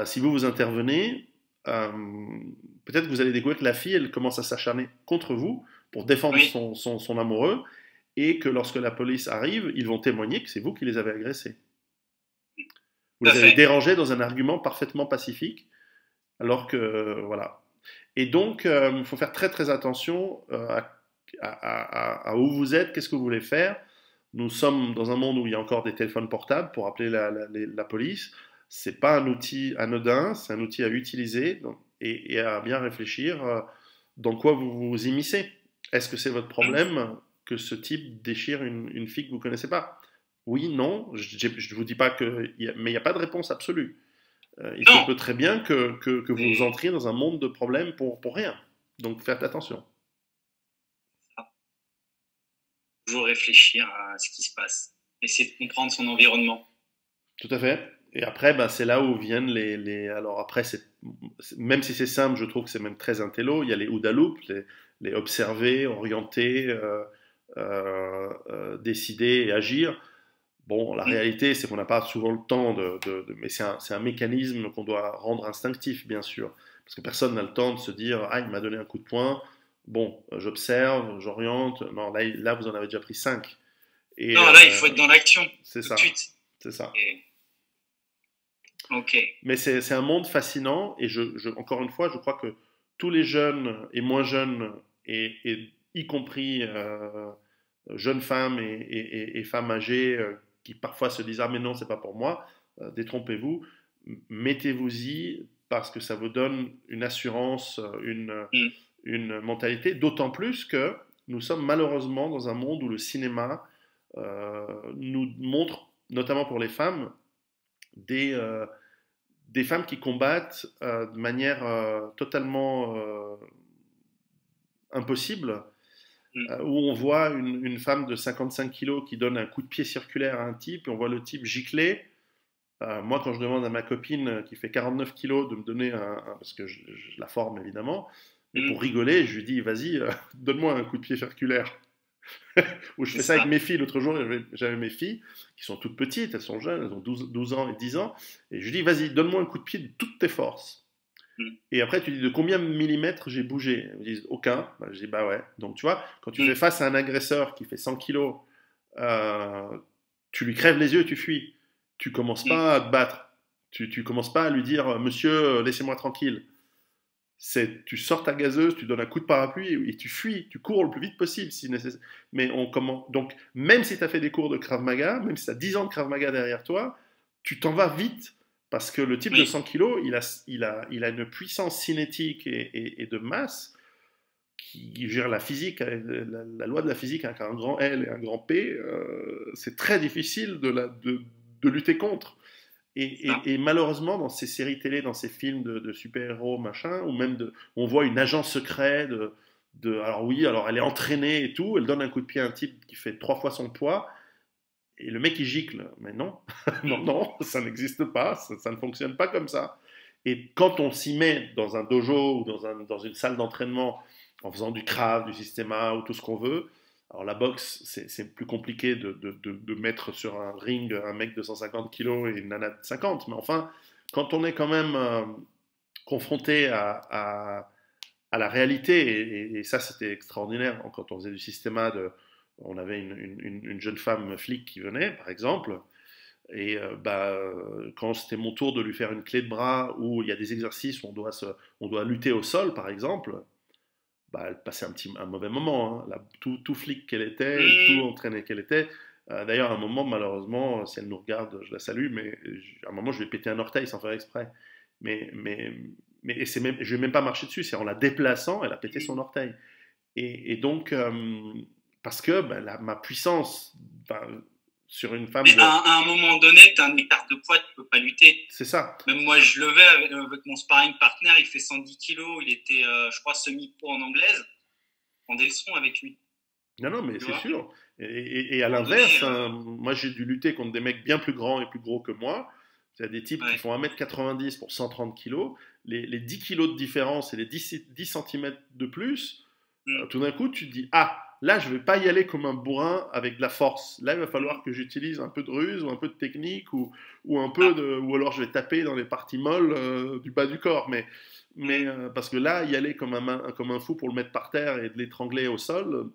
si vous intervenez, peut-être que vous allez découvrir que la fille, elle commence à s'acharner contre vous pour défendre son amoureux, et que lorsque la police arrive, ils vont témoigner que c'est vous qui les avez agressés. Vous les avez dérangés dans un argument parfaitement pacifique, alors que, voilà. Et donc, il faut faire très très attention à où vous êtes, qu'est-ce que vous voulez faire. Nous sommes dans un monde où il y a encore des téléphones portables pour appeler la police. C'est pas un outil anodin, c'est un outil à utiliser et à bien réfléchir dans quoi vous vous immiscez. Est-ce que c'est votre problème que ce type déchire une fille que vous connaissez pas? Oui, non, je ne vous dis pas mais il n'y a pas de réponse absolue. Il se peut très bien que vous entriez dans un monde de problèmes pour rien. Donc faites attention. Toujours réfléchir à ce qui se passe. Essayer de comprendre son environnement. Tout à fait. Et après, ben, c'est là où viennent Alors après, même si c'est simple, je trouve que c'est même très intello. Il y a les OODA loop, les observer, orienter, décider et agir. Bon, la réalité, c'est qu'on n'a pas souvent le temps mais c'est un mécanisme qu'on doit rendre instinctif, bien sûr. Parce que personne n'a le temps de se dire, ah, il m'a donné un coup de poing. Bon, j'observe, j'oriente. Non, là, vous en avez déjà pris 5. Non, là, il faut être dans l'action. C'est ça. Tout de suite. C'est ça. Ok. Mais c'est un monde fascinant. Et encore une fois, je crois que tous les jeunes et moins jeunes, et y compris jeunes femmes et femmes âgées, qui parfois se disent ah mais non c'est pas pour moi, détrompez-vous, mettez-vous-y parce que ça vous donne une assurance, une mentalité, d'autant plus que nous sommes malheureusement dans un monde où le cinéma nous montre, notamment pour les femmes, des femmes qui combattent de manière totalement impossible où on voit une femme de 55 kilos qui donne un coup de pied circulaire à un type, et on voit le type gicler. Moi, quand je demande à ma copine qui fait 49 kilos de me donner parce que je la forme évidemment, mais pour rigoler, je lui dis, vas-y, donne-moi un coup de pied circulaire. Où je fais ça avec mes filles. L'autre jour, j'avais mes filles qui sont toutes petites, elles sont jeunes, elles ont 12 ans et 10 ans, et je lui dis, vas-y, donne-moi un coup de pied de toutes tes forces. Et après, tu dis de combien de millimètres j'ai bougé. Ils me disent aucun. Bah, je dis bah ouais. Donc tu vois, quand tu fais face à un agresseur qui fait 100 kilos, tu lui crèves les yeux et tu fuis. Tu commences pas à te battre. Tu commences pas à lui dire monsieur, laissez-moi tranquille. Tu sors ta gazeuse, tu donnes un coup de parapluie et tu fuis, tu cours le plus vite possible si nécessaire. Mais donc, même si tu as fait des cours de Krav Maga, même si tu as 10 ans de Krav Maga derrière toi, tu t'en vas vite parce que le type de 100 kilos, il a une puissance cinétique et de masse qui gère la physique, la loi de la physique avec un grand L et un grand P. C'est très difficile de lutter contre. Et malheureusement, dans ces séries télé, dans ces films de super-héros, machin, ou même on voit une agent secret alors oui, alors elle est entraînée et tout, elle donne un coup de pied à un type qui fait 3 fois son poids, et le mec il gicle. Mais non, non, ça n'existe pas, ça ne fonctionne pas comme ça. Et quand on s'y met dans un dojo ou dans une salle d'entraînement, en faisant du Krav, du Systema ou tout ce qu'on veut, alors la boxe, c'est plus compliqué de mettre sur un ring un mec de 150 kilos et une nana de 50, mais enfin, quand on est quand même confronté à la réalité, et ça c'était extraordinaire, quand on faisait du Systema, on avait une jeune femme flic qui venait, par exemple, et quand c'était mon tour de lui faire une clé de bras, où il y a des exercices où on doit lutter au sol, par exemple, bah, elle passait un mauvais moment. Hein. Tout flic qu'elle était, tout entraîné qu'elle était. D'ailleurs, à un moment, malheureusement, si elle nous regarde, je la salue, mais à un moment, je lui ai pété un orteil sans faire exprès. Mais, mais, mais je ne vais même pas marcher dessus, c'est en la déplaçant, elle a pété son orteil. Et donc, parce que ma puissance sur une femme. Mais à un moment donné, tu as un écart de poids, tu ne peux pas lutter. C'est ça. Même moi, je levais avec mon sparring partner, il fait 110 kilos, il était, je crois, semi-pro en anglaise. On des leçons avec lui. Non, mais c'est sûr. Et à l'inverse, moi j'ai dû lutter contre des mecs bien plus grands et plus gros que moi. C'est des types qui font 1m90 pour 130 kg. Les 10 kg de différence et les 10 cm de plus, tout d'un coup tu te dis, ah, là je vais pas y aller comme un bourrin avec de la force. Là il va falloir que j'utilise un peu de ruse ou un peu de technique ou alors je vais taper dans les parties molles du bas du corps. Mais parce que là, y aller comme un fou pour le mettre par terre et de l'étrangler au sol,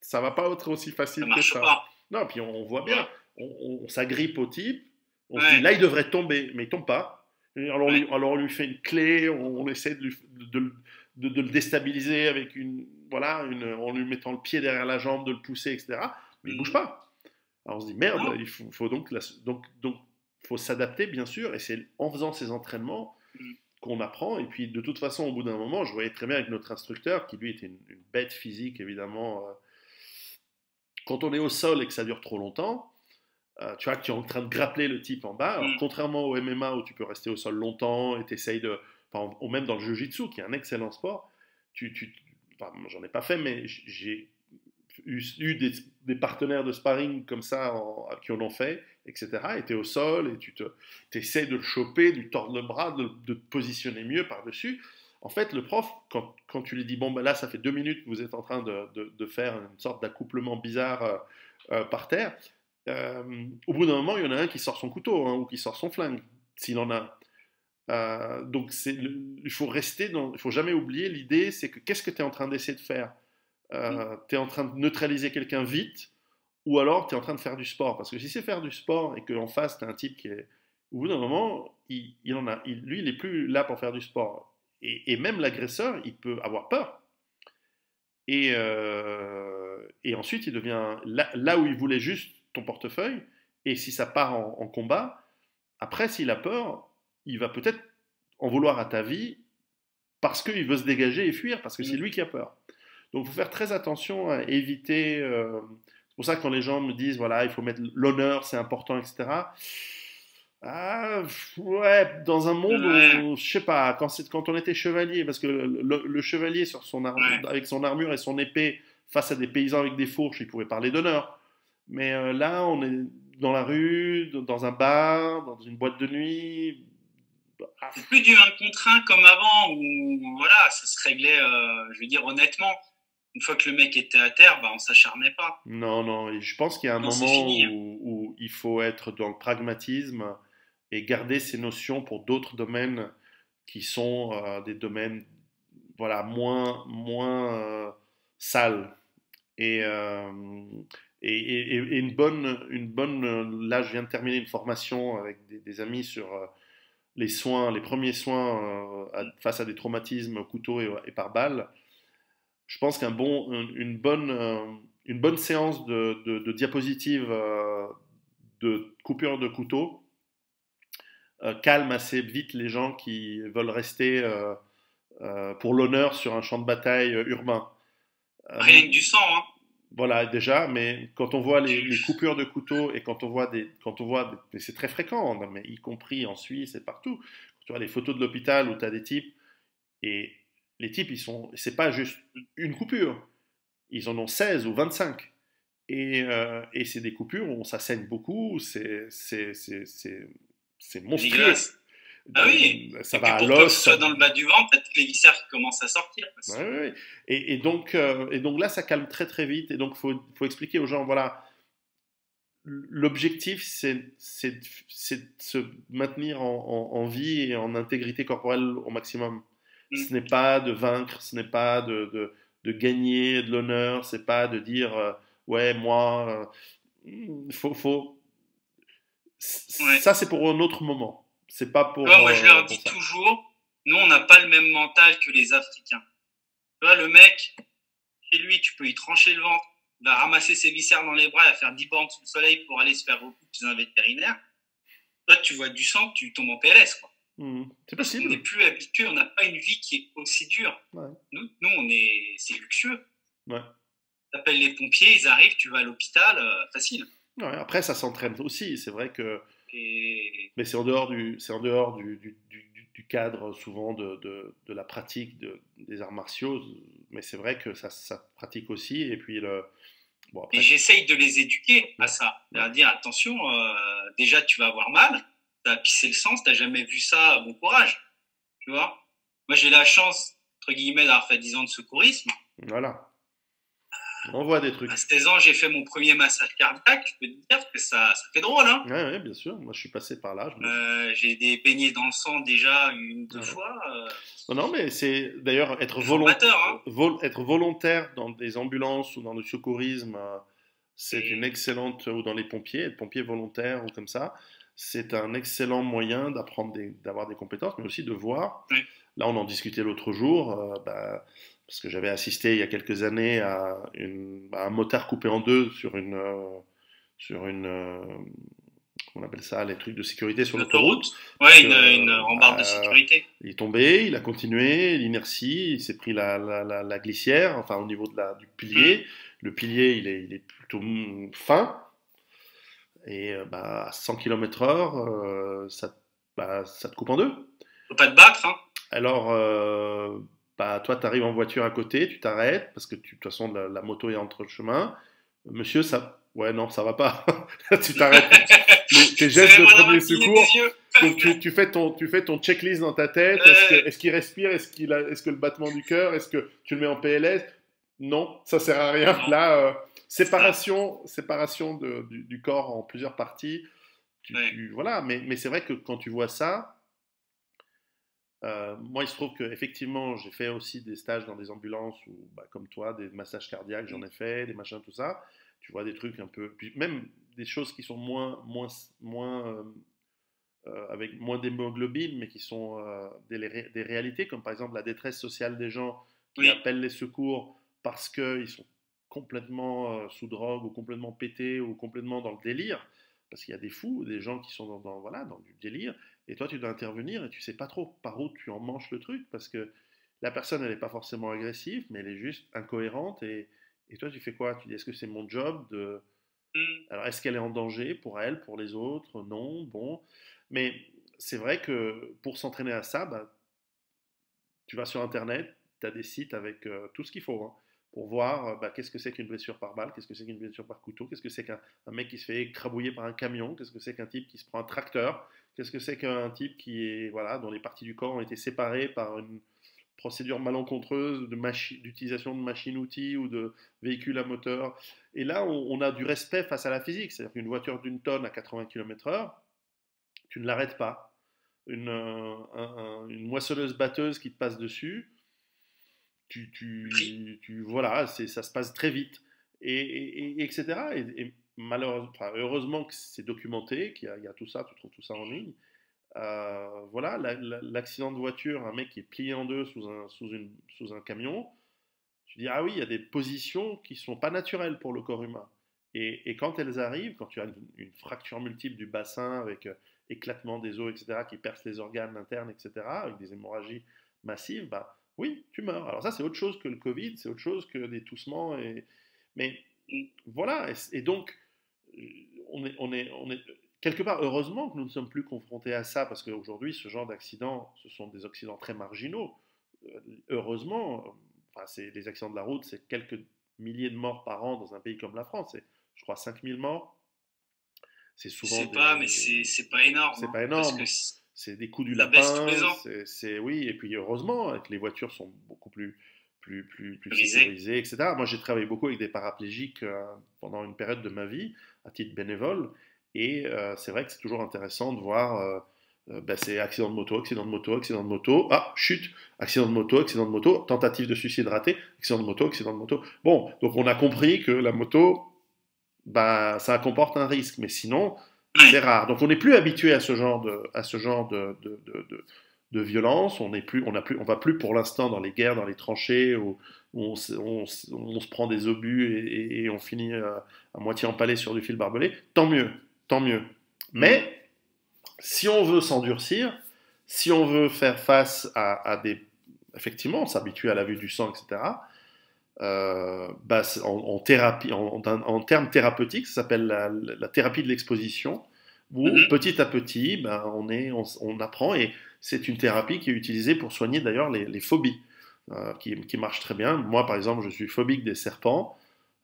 ça va pas être aussi facile que ça. Pas. Non, puis on voit bien, on s'agrippe au type, on se dit là il devrait tomber, mais il tombe pas. Alors on lui fait une clé, on essaie de le déstabiliser avec en lui mettant le pied derrière la jambe, de le pousser, etc. Mais il bouge pas. Alors on se dit merde, il faut donc faut s'adapter bien sûr, et c'est en faisant ces entraînements qu'on apprend. Et puis de toute façon, au bout d'un moment, je voyais très bien avec notre instructeur, qui lui était une bête physique évidemment. Quand on est au sol et que ça dure trop longtemps, tu vois que tu es en train de grappler le type en bas. Alors, contrairement au MMA où tu peux rester au sol longtemps et t'essayes ou même dans le jiu-jitsu, qui est un excellent sport, j'en ai pas fait, mais j'ai eu des partenaires de sparring comme ça qui en ont fait, etc. Et tu es au sol et tu essaies de le choper, de lui tordre le bras, de te positionner mieux par-dessus. En fait, le prof, quand tu lui dis, bon, ben là, ça fait 2 minutes que vous êtes en train de faire une sorte d'accouplement bizarre par terre, au bout d'un moment, il y en a un qui sort son couteau ou qui sort son flingue, s'il en a. Donc, il faut il faut jamais oublier l'idée, c'est que qu'est-ce que tu es en train d'essayer de faire? Tu es en train de neutraliser quelqu'un vite, ou alors tu es en train de faire du sport. Parce que si c'est faire du sport et qu'en face, tu as un type qui est. Au bout d'un moment, lui, il n'est plus là pour faire du sport. Et même l'agresseur, il peut avoir peur. Et ensuite, il devient là où il voulait juste ton portefeuille. Et si ça part en combat, après, s'il a peur, il va peut-être en vouloir à ta vie parce qu'il veut se dégager et fuir, parce que c'est lui qui a peur. Donc, il faut faire très attention à éviter. C'est pour ça que quand les gens me disent, voilà, il faut mettre l'honneur, c'est important, etc. Ah, ouais, dans un monde où, je sais pas, quand on était chevalier, parce que le chevalier avec son armure et son épée face à des paysans avec des fourches, il pouvait parler d'honneur. Mais là, on est dans la rue, dans un bar, dans une boîte de nuit. Ah, C'est plus du un contre un comme avant où voilà, ça se réglait, je veux dire honnêtement. Une fois que le mec était à terre, bah, on s'acharnait pas. non, non, et je pense qu'il y a un Non, c'est moment fini. Hein. où il faut être dans le pragmatisme et garder ces notions pour d'autres domaines qui sont des domaines voilà, moins sales. Et, et là je viens de terminer une formation avec des amis sur les soins, les premiers soins face à des traumatismes couteau et par balle. Je pense une bonne séance de diapositives de coupure de couteau calme assez vite les gens qui veulent rester pour l'honneur sur un champ de bataille urbain. Rien que du sang, hein. Voilà, déjà, mais quand on voit les coupures de couteau et mais c'est très fréquent, mais y compris en Suisse et partout, tu vois les photos de l'hôpital où tu as des types, et les types, c'est pas juste une coupure, ils en ont 16 ou 25. Et c'est des coupures où ça saigne beaucoup, c'est monstrueux. Dégueulasse. Ah oui. Ça Et puis va à pour peu que l'os. ce soit dans le bas du ventre, peut-être que les viscères commencent à sortir. Ouais, ouais, ouais. Et donc là, ça calme très très vite. Et donc, faut expliquer aux gens, voilà, l'objectif, c'est de se maintenir en vie et en intégrité corporelle au maximum. Ce n'est pas de vaincre, ce n'est pas de gagner de l'honneur, c'est pas de dire, ouais, moi, faut, Ouais. ça c'est pour un autre moment. C'est pas Tu vois, moi je leur pour dis ça. toujours, nous on n'a pas le même mental que les Africains. Tu vois, le mec, chez lui, tu peux y trancher le ventre, il va ramasser ses viscères dans les bras, il va faire 10 bornes sous le soleil pour aller se faire recouper chez un vétérinaire. Toi, tu vois du sang, tu tombes en PLS, quoi. C'est Parce qu'on n'est possible. plus habitué, on n'a pas une vie qui est aussi dure. Ouais. Nous c'est luxueux. Ouais. T'appelles les pompiers, ils arrivent, tu vas à l'hôpital, facile. Ouais, après, ça s'entraîne aussi. C'est vrai que. Et Mais c'est en dehors du cadre souvent de la pratique des arts martiaux. Mais c'est vrai que ça pratique aussi. Et puis, bon, Et après. j'essaye de les éduquer à Ouais, ça. ouais. Leur dire, attention, déjà tu vas avoir mal, tu vas pisser le sang, si tu jamais vu ça, bon courage. Tu vois. Moi j'ai la chance, entre guillemets, d'avoir fait 10 ans de secourisme. Voilà. On voit des À trucs. 16 ans, j'ai fait mon premier massage cardiaque. Je peux te dire que ça fait drôle. Hein. Ouais, ouais, bien sûr. Moi, je suis passé par là. J'ai des baignets dans le sang déjà une, deux Ouais. fois. Non, non, mais c'est d'ailleurs C'est formateur. Hein. être volontaire dans des ambulances ou dans le secourisme, c'est une excellente, ou dans les pompiers, être pompier volontaire ou comme ça, c'est un excellent moyen d'apprendre, d'avoir des compétences, mais aussi de voir. Oui. Là, on en discutait l'autre jour, parce que j'avais assisté il y a quelques années à un motard coupé en deux sur une on appelle ça, les trucs de sécurité sur l'autoroute. Ouais, une rambarde de sécurité. Il est tombé, il a continué, l'inertie, il s'est pris la glissière, enfin au niveau du pilier. Le pilier, il est plutôt fin. Et à 100 km/h, ça te coupe en deux. Faut pas te battre. Hein. Alors, toi, tu arrives en voiture à côté, tu t'arrêtes, parce que de toute façon, la moto est entre le chemin. Monsieur, ça. Ouais, non, ça va pas. Tu t'arrêtes. Tes gestes de premier secours. Donc, tu fais ton checklist dans ta tête. Est-ce qu'il respire? Est-ce que le battement du cœur? Est-ce que tu le mets en PLS? Non, ça sert à rien. Non. Là, séparation du corps en plusieurs parties. Voilà, mais c'est vrai que quand tu vois ça, moi, il se trouve qu'effectivement, j'ai fait aussi des stages dans des ambulances ou, comme toi, des massages cardiaques, j'en ai fait, des machins, tout ça. Tu vois des trucs un peu, puis même des choses qui sont avec moins d'hémoglobine, mais qui sont des réalités, comme par exemple la détresse sociale des gens qui appellent les secours parce qu'ils sont complètement sous drogue ou complètement pétés ou complètement dans le délire. Parce qu'il y a des fous, des gens qui sont dans du délire, et toi tu dois intervenir et tu sais pas trop par où tu en manches le truc, parce que la personne elle n'est pas forcément agressive, mais elle est juste incohérente, et toi tu fais quoi? Tu dis est-ce que c'est mon job de... Alors est-ce qu'elle est en danger pour elle, pour les autres? Non, bon. Mais c'est vrai que pour s'entraîner à ça, tu vas sur internet, tu as des sites avec tout ce qu'il faut. Hein. pour voir qu'est-ce que c'est qu'une blessure par balle, qu'est-ce que c'est qu'une blessure par couteau, qu'est-ce que c'est qu'un mec qui se fait écrabouiller par un camion, qu'est-ce que c'est qu'un type qui se prend un tracteur, qu'est-ce que c'est qu'un type qui est, voilà, dont les parties du corps ont été séparées par une procédure malencontreuse d'utilisation de machines-outils ou de véhicules à moteur. Et là, on a du respect face à la physique. C'est-à-dire qu'une voiture d'une tonne à 80 km/h, tu ne l'arrêtes pas. Une moissonneuse-batteuse qui te passe dessus, voilà, ça se passe très vite, etc. Et malheureusement, enfin, heureusement que c'est documenté, qu'il y a tout ça, tu trouves tout ça en ligne. Voilà, l'accident de voiture, un mec qui est plié en deux sous un camion, tu dis, ah oui, il y a des positions qui ne sont pas naturelles pour le corps humain. Et quand elles arrivent, quand tu as une fracture multiple du bassin avec éclatement des os, etc., qui perce les organes internes, etc., avec des hémorragies massives, bah oui, tu meurs. Alors ça, c'est autre chose que le Covid, c'est autre chose que des toussements. Mais voilà, et donc, on est quelque part, heureusement que nous ne sommes plus confrontés à ça, parce qu'aujourd'hui, ce genre d'accidents, ce sont des accidents très marginaux. Heureusement, enfin, les accidents de la route, c'est quelques milliers de morts par an dans un pays comme la France. C'est, je crois, 5000 morts. C'est souvent mais c'est pas énorme. C'est hein, pas parce énorme. que C'est des coups du ça baisse tous lapin. les ans. Oui, et puis heureusement, que les voitures sont beaucoup plus Brisé. sécurisées, etc. Moi, j'ai travaillé beaucoup avec des paraplégiques pendant une période de ma vie, à titre bénévole. Et c'est vrai que c'est toujours intéressant de voir, c'est accident de moto, accident de moto, accident de moto, ah, chute, accident de moto, tentative de suicide ratée, accident de moto, accident de moto. Bon, donc on a compris que la moto, ça comporte un risque, mais sinon, c'est rare. Donc on n'est plus habitué à ce genre de violence. On va plus pour l'instant dans les guerres, dans les tranchées où on se prend des obus et on finit à moitié empalé sur du fil barbelé. Tant mieux, tant mieux. Mais si on veut s'endurcir, si on veut faire face à des, effectivement, s'habituer à la vue du sang, etc. En thérapie, en termes thérapeutiques, ça s'appelle la thérapie de l'exposition, où petit à petit, on apprend, et c'est une thérapie qui est utilisée pour soigner d'ailleurs les phobies, qui marche très bien. Moi, par exemple, je suis phobique des serpents,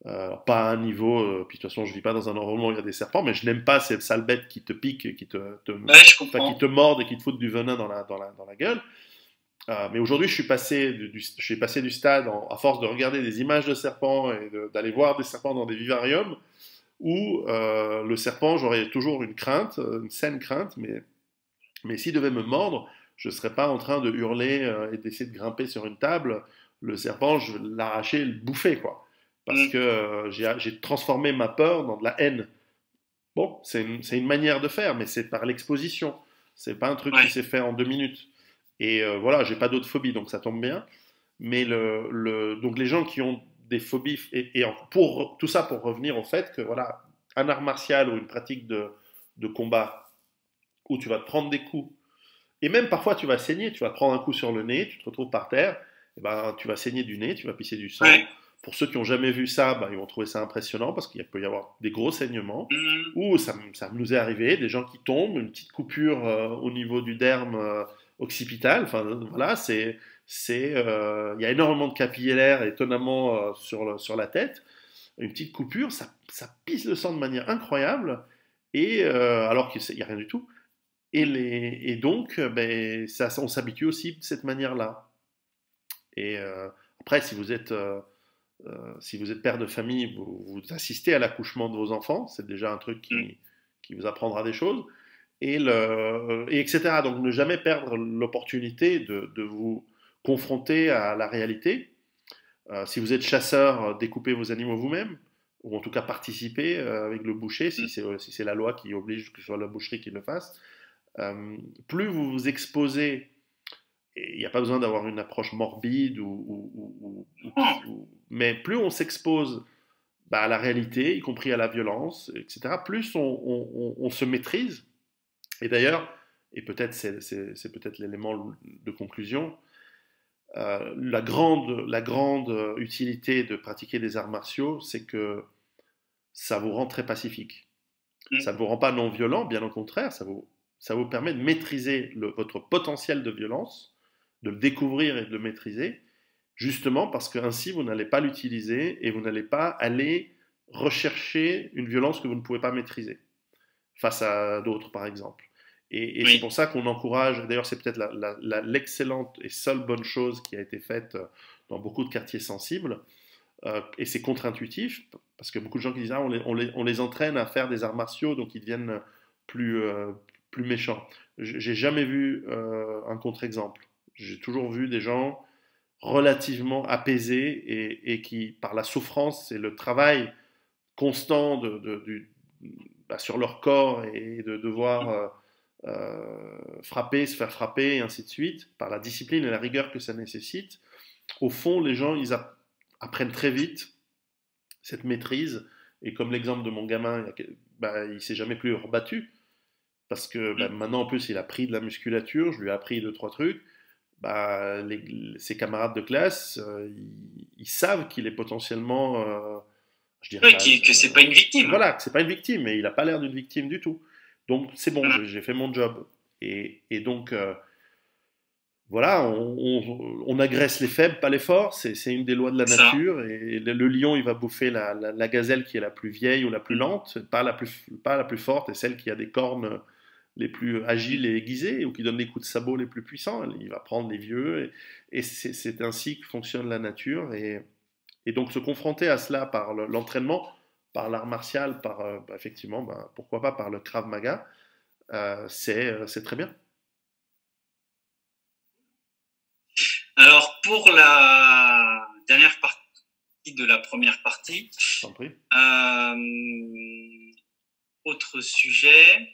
pas à un niveau, puis de toute façon, je vis pas dans un environnement où il y a des serpents, mais je n'aime pas ces sales bêtes qui te piquent, qui je te mordent et qui te foutent du venin dans la gueule. Mais aujourd'hui, je suis passé du stade, à force de regarder des images de serpents et d'aller voir des serpents dans des vivariums, où le serpent, j'aurais toujours une crainte, une saine crainte, mais s'il devait me mordre, je ne serais pas en train de hurler et d'essayer de grimper sur une table. Le serpent, je vais l'arracher et le bouffer, quoi. Parce que j'ai transformé ma peur dans de la haine. Bon, c'est une manière de faire, mais c'est par l'exposition. C'est pas un truc qui s'est fait en 2 minutes. Et voilà, j'ai pas d'autres phobies, donc ça tombe bien. Mais donc les gens qui ont des phobies, pour tout ça pour revenir au fait que voilà, un art martial ou une pratique de combat où tu vas te prendre des coups, et même parfois tu vas saigner, tu vas te prendre un coup sur le nez, tu te retrouves par terre, et ben, tu vas saigner du nez, tu vas pisser du sang. Pour ceux qui n'ont jamais vu ça, ils vont trouver ça impressionnant parce qu'il peut y avoir des gros saignements. Ou ça nous est arrivé, des gens qui tombent, une petite coupure au niveau du derme occipital. Enfin, voilà, il y a énormément de capillaires étonnamment sur la tête. Une petite coupure, ça pisse le sang de manière incroyable, et alors qu'il n'y a rien du tout. Et donc, on s'habitue aussi de cette manière-là. Et après, si vous êtes père de famille, vous assistez à l'accouchement de vos enfants, c'est déjà un truc qui vous apprendra des choses, et etc. Donc ne jamais perdre l'opportunité de vous confronter à la réalité. Si vous êtes chasseur, découpez vos animaux vous-même, ou en tout cas participez avec le boucher, si c'est la loi qui oblige que ce soit la boucherie qui le fasse. Plus vous vous exposez, il n'y a pas besoin d'avoir une approche morbide, mais plus on s'expose à la réalité, y compris à la violence, etc., plus on se maîtrise. Et d'ailleurs, et peut-être c'est peut-être l'élément de conclusion, la grande utilité de pratiquer des arts martiaux, c'est que ça vous rend très pacifique. Ça ne vous rend pas non violent, bien au contraire, ça vous permet de maîtriser votre potentiel de violence, de le découvrir et de le maîtriser, justement parce qu'ainsi vous n'allez pas l'utiliser et vous n'allez pas aller rechercher une violence que vous ne pouvez pas maîtriser face à d'autres, par exemple. Et c'est Oui. pour ça qu'on encourage, d'ailleurs c'est peut-être l'excellente et seule bonne chose qui a été faite dans beaucoup de quartiers sensibles, et c'est contre-intuitif, parce que beaucoup de gens qui disent ah, on les entraîne à faire des arts martiaux, donc ils deviennent plus méchants. J'ai jamais vu un contre-exemple. J'ai toujours vu des gens relativement apaisés et qui, par la souffrance et le travail constant sur leur corps et de devoir frapper, se faire frapper et ainsi de suite, par la discipline et la rigueur que ça nécessite, au fond, les gens, apprennent très vite cette maîtrise. Et comme l'exemple de mon gamin, il s'est jamais plus rebattu. Parce que maintenant, en plus, il a pris de la musculature, je lui ai appris deux, trois trucs. Ses camarades de classe, ils savent qu'il est potentiellement, je dirais Oui, pas, que c'est pas une victime. voilà, que c'est pas une victime, mais il n'a pas l'air d'une victime du tout. Donc c'est bon, Voilà. j'ai fait mon job. Et donc, voilà, on agresse les faibles, pas les forts. C'est une des lois de la C'est ça. nature. Et le lion, il va bouffer la gazelle qui est la plus vieille ou la plus lente, pas la plus forte, et celle qui a des cornes les plus agiles et aiguisées, ou qui donne des coups de sabot les plus puissants. Il va prendre les vieux. Et c'est ainsi que fonctionne la nature. Et donc se confronter à cela par l'entraînement, par l'art martial, effectivement, pourquoi pas par le Krav Maga, c'est très bien. Alors, pour la dernière partie de la première partie, T'en prie. Autre sujet.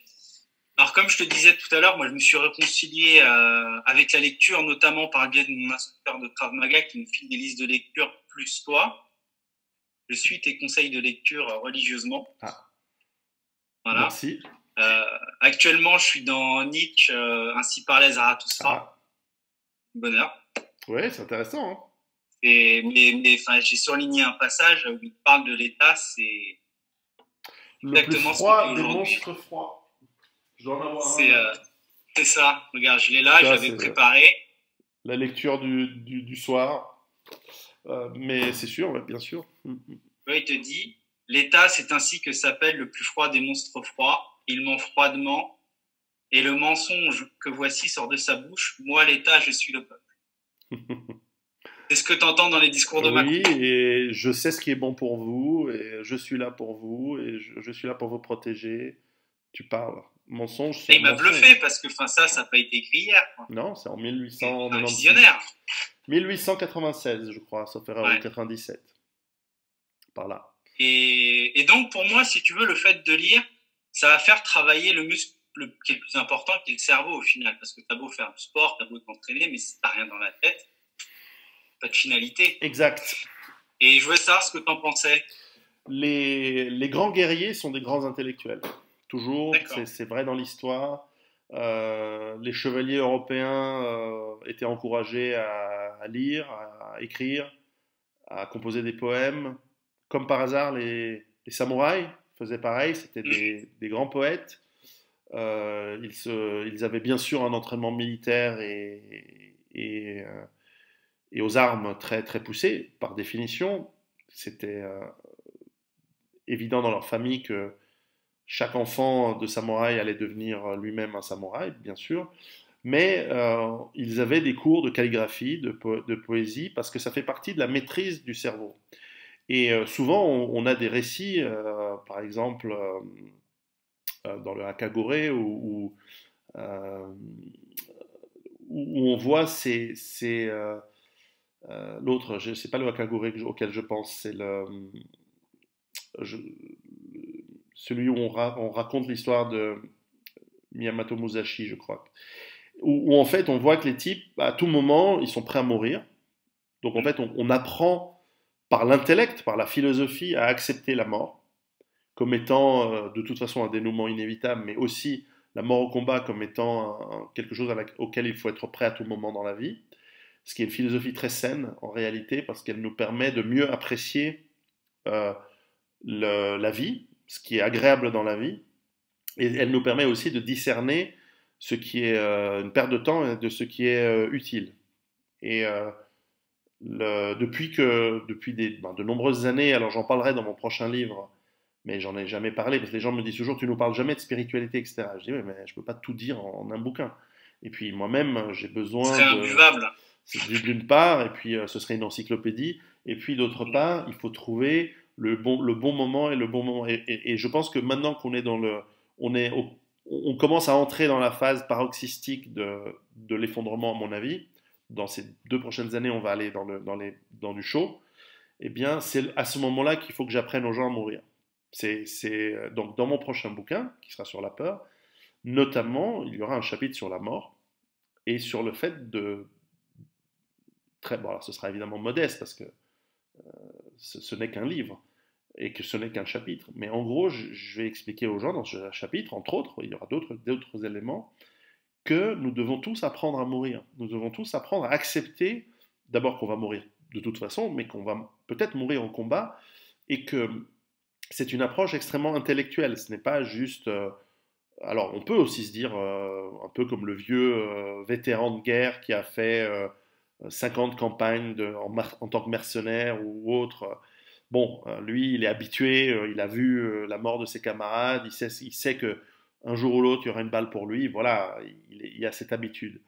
Alors, comme je te disais tout à l'heure, moi, je me suis réconcilié avec la lecture, notamment par le biais de mon instructeur de Krav Maga qui me file des listes de lecture plus toi. Je suis tes conseils de lecture religieusement. Ah. Voilà. Merci. Actuellement, je suis dans Nietzsche, Ainsi parlait Zarathustra. Ah. Bonheur. Ouais, c'est intéressant. Hein. Mais j'ai surligné un passage où il parle de l'État, c'est le plus froid des monstres froids. Je dois en avoir un. C'est ça. Regarde, je l'ai là, j'avais préparé. La lecture du soir. Mais c'est sûr, ouais, bien sûr. Ouais, il te dit l'État, c'est ainsi que s'appelle le plus froid des monstres froids. Il ment froidement, et le mensonge que voici sort de sa bouche. Moi, l'État, je suis le peuple. C'est ce que tu entends dans les discours de Macron. Oui, et je sais ce qui est bon pour vous, et je suis là pour vous, et je suis là pour vous protéger. Tu parles. Mensonge sur il m'a bluffé, parce que ça n'a pas été écrit hier. Quoi. Non, c'est en 1896. Visionnaire. 1896, je crois, sauf erreur, ou 97. Par là. Et donc, pour moi, si tu veux, le fait de lire, ça va faire travailler le muscle qui est le plus important, qui est le cerveau au final. Parce que tu as beau faire du sport, tu as beau t'entraîner, mais si tu n'as rien dans la tête, pas de finalité. Exact. Et je voulais savoir ce que tu en pensais. Les grands guerriers sont des grands intellectuels. Toujours, c'est vrai dans l'histoire. Les chevaliers européens étaient encouragés à lire, à écrire, à composer des poèmes. Comme par hasard, les samouraïs faisaient pareil, c'était des grands poètes. Ils avaient bien sûr un entraînement militaire et aux armes très, très poussées, par définition. C'était évident dans leur famille que chaque enfant de samouraï allait devenir lui-même un samouraï, bien sûr. Mais ils avaient des cours de calligraphie, de poésie, parce que ça fait partie de la maîtrise du cerveau. Et souvent, on a des récits, par exemple, dans le Hakagure, où on voit l'autre, c'est pas le Hakagure auquel je pense, c'est celui où on raconte l'histoire de Miyamoto Musashi, je crois. Où en fait, on voit que les types, à tout moment, ils sont prêts à mourir. Donc en fait, on apprend par l'intellect, par la philosophie, à accepter la mort comme étant de toute façon un dénouement inévitable, mais aussi la mort au combat comme étant quelque chose auquel il faut être prêt à tout moment dans la vie. Ce qui est une philosophie très saine en réalité, parce qu'elle nous permet de mieux apprécier la vie, ce qui est agréable dans la vie, et elle nous permet aussi de discerner ce qui est une perte de temps et de ce qui est utile. Et depuis de nombreuses années, alors j'en parlerai dans mon prochain livre, mais j'en ai jamais parlé, parce que les gens me disent toujours, tu nous parles jamais de spiritualité, etc. Je dis, oui, mais je peux pas tout dire en un bouquin. Et puis moi-même, j'ai Ce besoin serait imbuvable. d'une part, et puis ce serait une encyclopédie, et puis d'autre part, il faut trouver le bon moment et le bon moment. Et je pense que maintenant qu'on est on est on commence à entrer dans la phase paroxystique de l'effondrement, à mon avis. Dans ces 2 prochaines années, on va aller dans du chaud. Eh bien, c'est à ce moment-là qu'il faut que j'apprenne aux gens à mourir. Donc dans mon prochain bouquin, qui sera sur la peur, notamment, il y aura un chapitre sur la mort et sur le fait de bon, alors ce sera évidemment modeste parce que ce n'est qu'un livre et que ce n'est qu'un chapitre. Mais en gros, je vais expliquer aux gens dans ce chapitre, entre autres, il y aura d'autres éléments, que nous devons tous apprendre à mourir. Nous devons tous apprendre à accepter d'abord qu'on va mourir de toute façon, mais qu'on va peut-être mourir en combat et que c'est une approche extrêmement intellectuelle. Ce n'est pas juste... alors on peut aussi se dire, un peu comme le vieux vétéran de guerre qui a fait 50 campagnes en tant que mercenaire ou autre. Bon, lui, il est habitué, il a vu la mort de ses camarades, il sait que un jour ou l'autre, il y aura une balle pour lui. Voilà, il a cette habitude.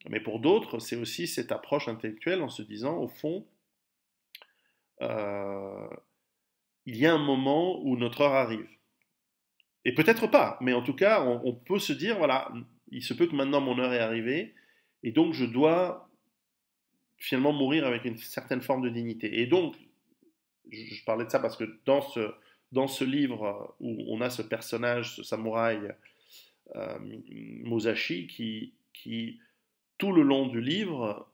Mais pour d'autres, c'est aussi cette approche intellectuelle en se disant, au fond, euh, il y a un moment où notre heure arrive. Et peut-être pas, mais en tout cas, on peut se dire, voilà, il se peut que maintenant mon heure est arrivée, et donc je dois finalement mourir avec une certaine forme de dignité. Et donc, je parlais de ça parce que dans ce livre où on a ce personnage, ce samouraï Musashi, qui, tout le long du livre,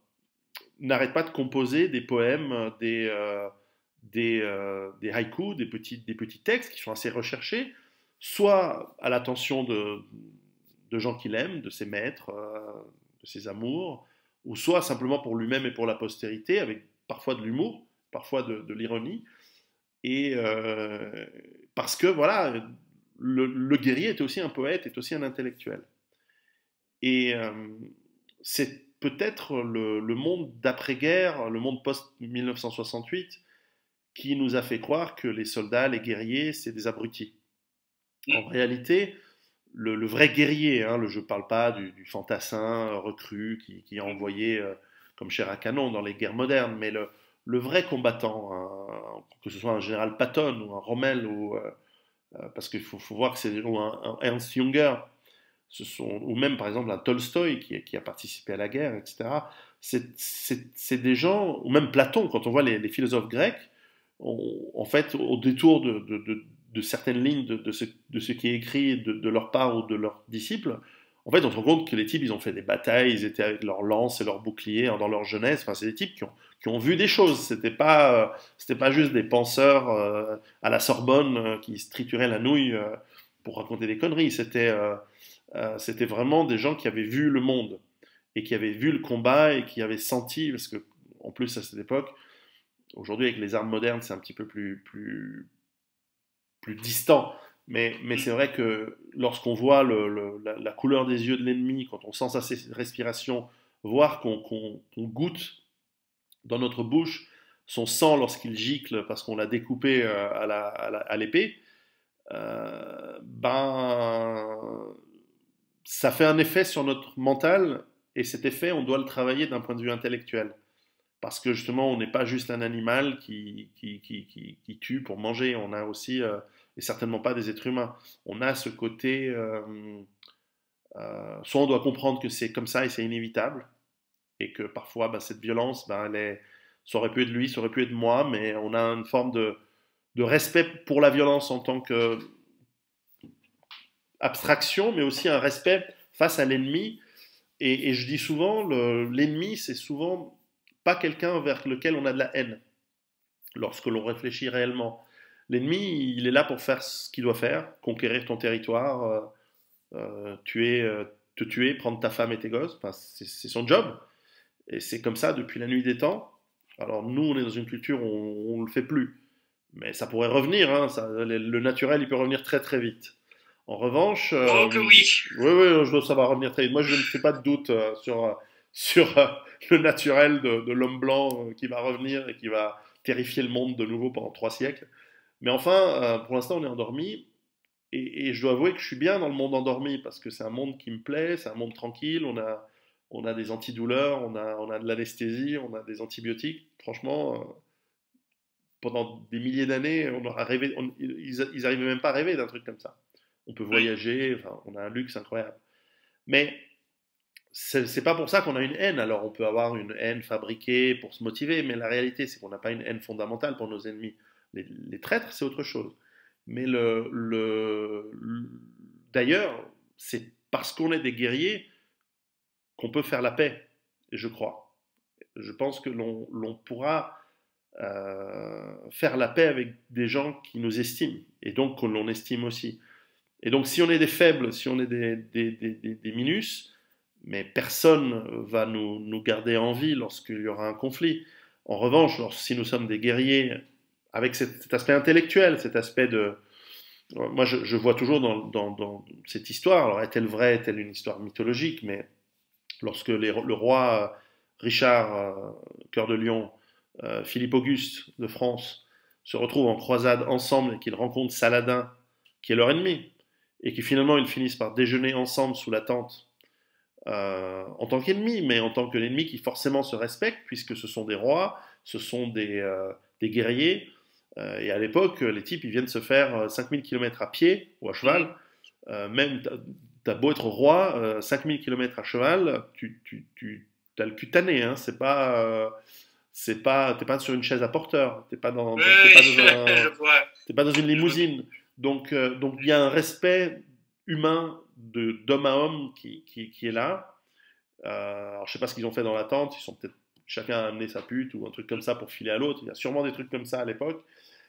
n'arrête pas de composer des poèmes, des haïkus, des petits textes qui sont assez recherchés, soit à l'attention de gens qu'il aime, de ses maîtres, de ses amours, ou soit simplement pour lui-même et pour la postérité, avec parfois de l'humour, parfois de l'ironie, et parce que voilà, le guerrier est aussi un poète, est aussi un intellectuel. Et c'est peut-être le monde d'après-guerre, le monde post-1968, qui nous a fait croire que les soldats, les guerriers, c'est des abrutis. En réalité, le vrai guerrier, hein, je ne parle pas du fantassin recru qui est envoyé comme chair à canon dans les guerres modernes, mais le vrai combattant, que ce soit un général Patton ou un Rommel, parce qu'il faut voir que c'est un Ernst Junger, ou même par exemple un Tolstoï qui a participé à la guerre, etc. C'est des gens, ou même Platon, quand on voit les philosophes grecs, en fait, au détour de certaines lignes de ce qui est écrit de leur part ou de leurs disciples, en fait, on se rend compte que les types, ils ont fait des batailles, ils étaient avec leurs lances et leurs boucliers dans leur jeunesse. Enfin, c'est des types qui ont vu des choses. C'était pas juste des penseurs à la Sorbonne qui se trituraient la nouille pour raconter des conneries. C'était vraiment des gens qui avaient vu le monde et qui avaient vu le combat et qui avaient senti, parce que en plus à cette époque, aujourd'hui avec les armes modernes, c'est un petit peu plus distant. Mais c'est vrai que lorsqu'on voit la couleur des yeux de l'ennemi, quand on sent sa respiration, voir qu'on goûte dans notre bouche son sang lorsqu'il gicle parce qu'on l'a découpé à l'épée, ben, ça fait un effet sur notre mental, et cet effet, on doit le travailler d'un point de vue intellectuel. Parce que justement, on n'est pas juste un animal qui tue pour manger, on a aussi, et certainement pas des êtres humains, on a ce côté, soit on doit comprendre que c'est comme ça et c'est inévitable, et que parfois bah, cette violence, bah, ça aurait pu être lui, ça aurait pu être moi, mais on a une forme de respect pour la violence en tant que abstraction, mais aussi un respect face à l'ennemi. Et je dis souvent, l'ennemi, c'est souvent pas quelqu'un vers lequel on a de la haine, lorsque l'on réfléchit réellement. L'ennemi, il est là pour faire ce qu'il doit faire, conquérir ton territoire, te tuer, prendre ta femme et tes gosses. Enfin, c'est son job. Et c'est comme ça depuis la nuit des temps. Alors nous, on est dans une culture où on ne le fait plus. Mais ça pourrait revenir, hein, le naturel, il peut revenir très très vite. En revanche, Oh que oui. oui, ça va revenir très vite. Moi, je ne fais pas de doute sur le naturel de l'homme blanc qui va revenir et qui va terrifier le monde de nouveau pendant 3 siècles. Mais enfin, pour l'instant, on est endormi. Et je dois avouer que je suis bien dans le monde endormi parce que c'est un monde qui me plaît, c'est un monde tranquille. On a des antidouleurs, on a de l'anesthésie, on a des antibiotiques. Franchement, pendant des milliers d'années, on aura rêvé, ils n'arrivaient même pas à rêver d'un truc comme ça. On peut voyager, enfin, on a un luxe incroyable. Mais c'est pas pour ça qu'on a une haine. Alors on peut avoir une haine fabriquée pour se motiver, mais la réalité c'est qu'on n'a pas une haine fondamentale pour nos ennemis. Les traîtres, c'est autre chose. Mais d'ailleurs, c'est parce qu'on est des guerriers qu'on peut faire la paix, je crois. Je pense que l'on pourra faire la paix avec des gens qui nous estiment, et donc que l'on estime aussi. Et donc si on est des faibles, si on est des minus, mais personne va nous garder en vie lorsqu'il y aura un conflit. En revanche, si nous sommes des guerriers, avec cet aspect intellectuel, cet aspect de... Moi, je vois toujours dans cette histoire, alors est-elle vraie, est-elle une histoire mythologique, mais lorsque le roi Richard, Cœur de Lion, Philippe Auguste de France, se retrouvent en croisade ensemble et qu'ils rencontrent Saladin, qui est leur ennemi, et qui finalement ils finissent par déjeuner ensemble sous la tente, en tant qu'ennemi, mais en tant que l'ennemi qui forcément se respecte, puisque ce sont des rois, ce sont des guerriers, et à l'époque, les types, ils viennent se faire 5000 km à pied ou à cheval, même t'as beau être roi, 5000 km à cheval, t'as le cutané, hein, t'es pas sur une chaise à porteur, t'es pas dans une limousine. Donc il y a un respect humain d'homme à homme qui est là. Alors je sais pas ce qu'ils ont fait dans la tente, ils sont peut-être chacun a amené sa pute ou un truc comme ça pour filer à l'autre. Il y a sûrement des trucs comme ça à l'époque.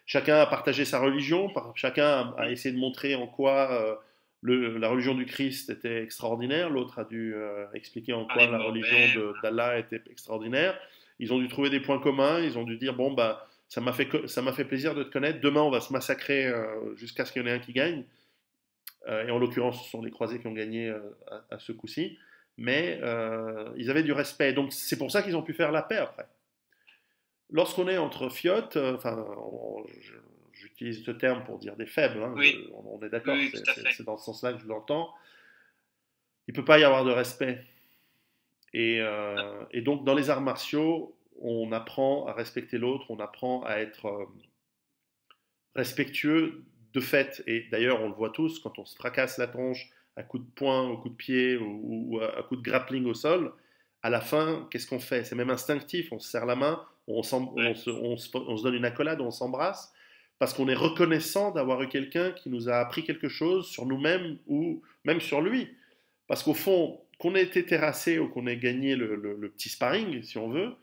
Chacun a partagé sa religion, chacun a essayé de montrer en quoi la religion du Christ était extraordinaire, l'autre a dû expliquer en quoi la religion d'Allah était extraordinaire. Ils ont dû trouver des points communs, ils ont dû dire bon bah ça m'a fait plaisir de te connaître, demain on va se massacrer jusqu'à ce qu'il y en ait un qui gagne. Et en l'occurrence ce sont les croisés qui ont gagné à ce coup-ci, mais ils avaient du respect, donc c'est pour ça qu'ils ont pu faire la paix après. Lorsqu'on est entre fiottes, enfin, j'utilise ce terme pour dire des faibles, hein, oui. On est d'accord, oui, c'est dans ce sens-là que je l'entends, il ne peut pas y avoir de respect. Et donc, dans les arts martiaux, on apprend à respecter l'autre, on apprend à être respectueux de fait. Et d'ailleurs, on le voit tous, quand on se fracasse la tronche à coups de poing, au coup de pied ou à coups de grappling au sol, à la fin, qu'est-ce qu'on fait? C'est même instinctif, on se serre la main, on se donne une accolade, on s'embrasse, parce qu'on est reconnaissant d'avoir eu quelqu'un qui nous a appris quelque chose sur nous-mêmes ou même sur lui. Parce qu'au fond, qu'on ait été terrassé ou qu'on ait gagné le petit sparring, si on veut,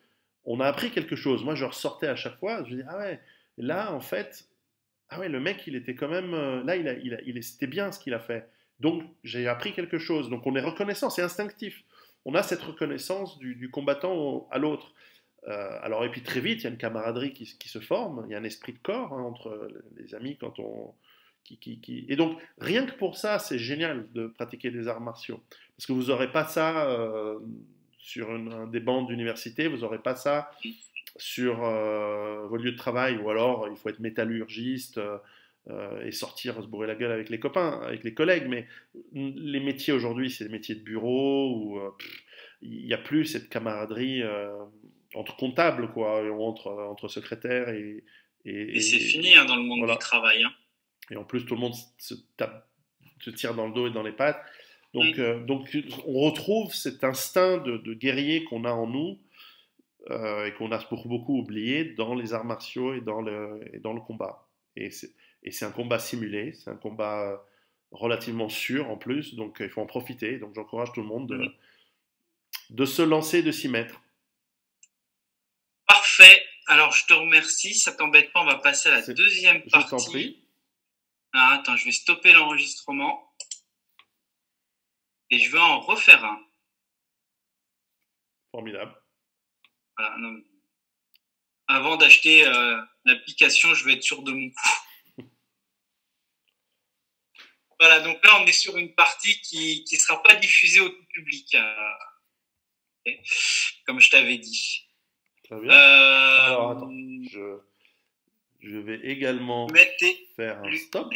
on a appris quelque chose. Moi, je ressortais à chaque fois, je dis, ah ouais, là, en fait, ah ouais, le mec, il était quand même, là, c'était bien ce qu'il a fait. Donc, j'ai appris quelque chose. Donc, on est reconnaissant, c'est instinctif. On a cette reconnaissance du combattant à l'autre. Alors, et puis très vite, il y a une camaraderie qui se forme, il y a un esprit de corps hein, entre les amis quand on. Et donc, rien que pour ça, c'est génial de pratiquer des arts martiaux. Parce que vous n'aurez pas ça sur des bancs d'université, vous n'aurez pas ça sur vos lieux de travail, ou alors il faut être métallurgiste et sortir se bourrer la gueule avec les copains, avec les collègues. Mais les métiers aujourd'hui, c'est des métiers de bureau où il n'y a plus cette camaraderie entre comptables, quoi, entre secrétaires et c'est fini hein, dans le monde voilà. Du travail. Hein. Et en plus, tout le monde se tire dans le dos et dans les pattes. Donc, donc on retrouve cet instinct de guerrier qu'on a en nous et qu'on a beaucoup oublié dans les arts martiaux et dans le combat. Et c'est un combat simulé, c'est un combat relativement sûr en plus, donc il faut en profiter. Donc j'encourage tout le monde de se lancer, de s'y mettre. Parfait. Alors je te remercie. Ça t'embête pas, on va passer à la deuxième partie. Je t'en prie. Ah, attends, je vais stopper l'enregistrement et je vais en refaire un. Formidable. Voilà, non. Avant d'acheter l'application, je vais être sûr de mon coup. Voilà, donc là, on est sur une partie qui ne sera pas diffusée au tout public. comme je t'avais dit. Très bien. Alors, attends, je vais également faire un stop.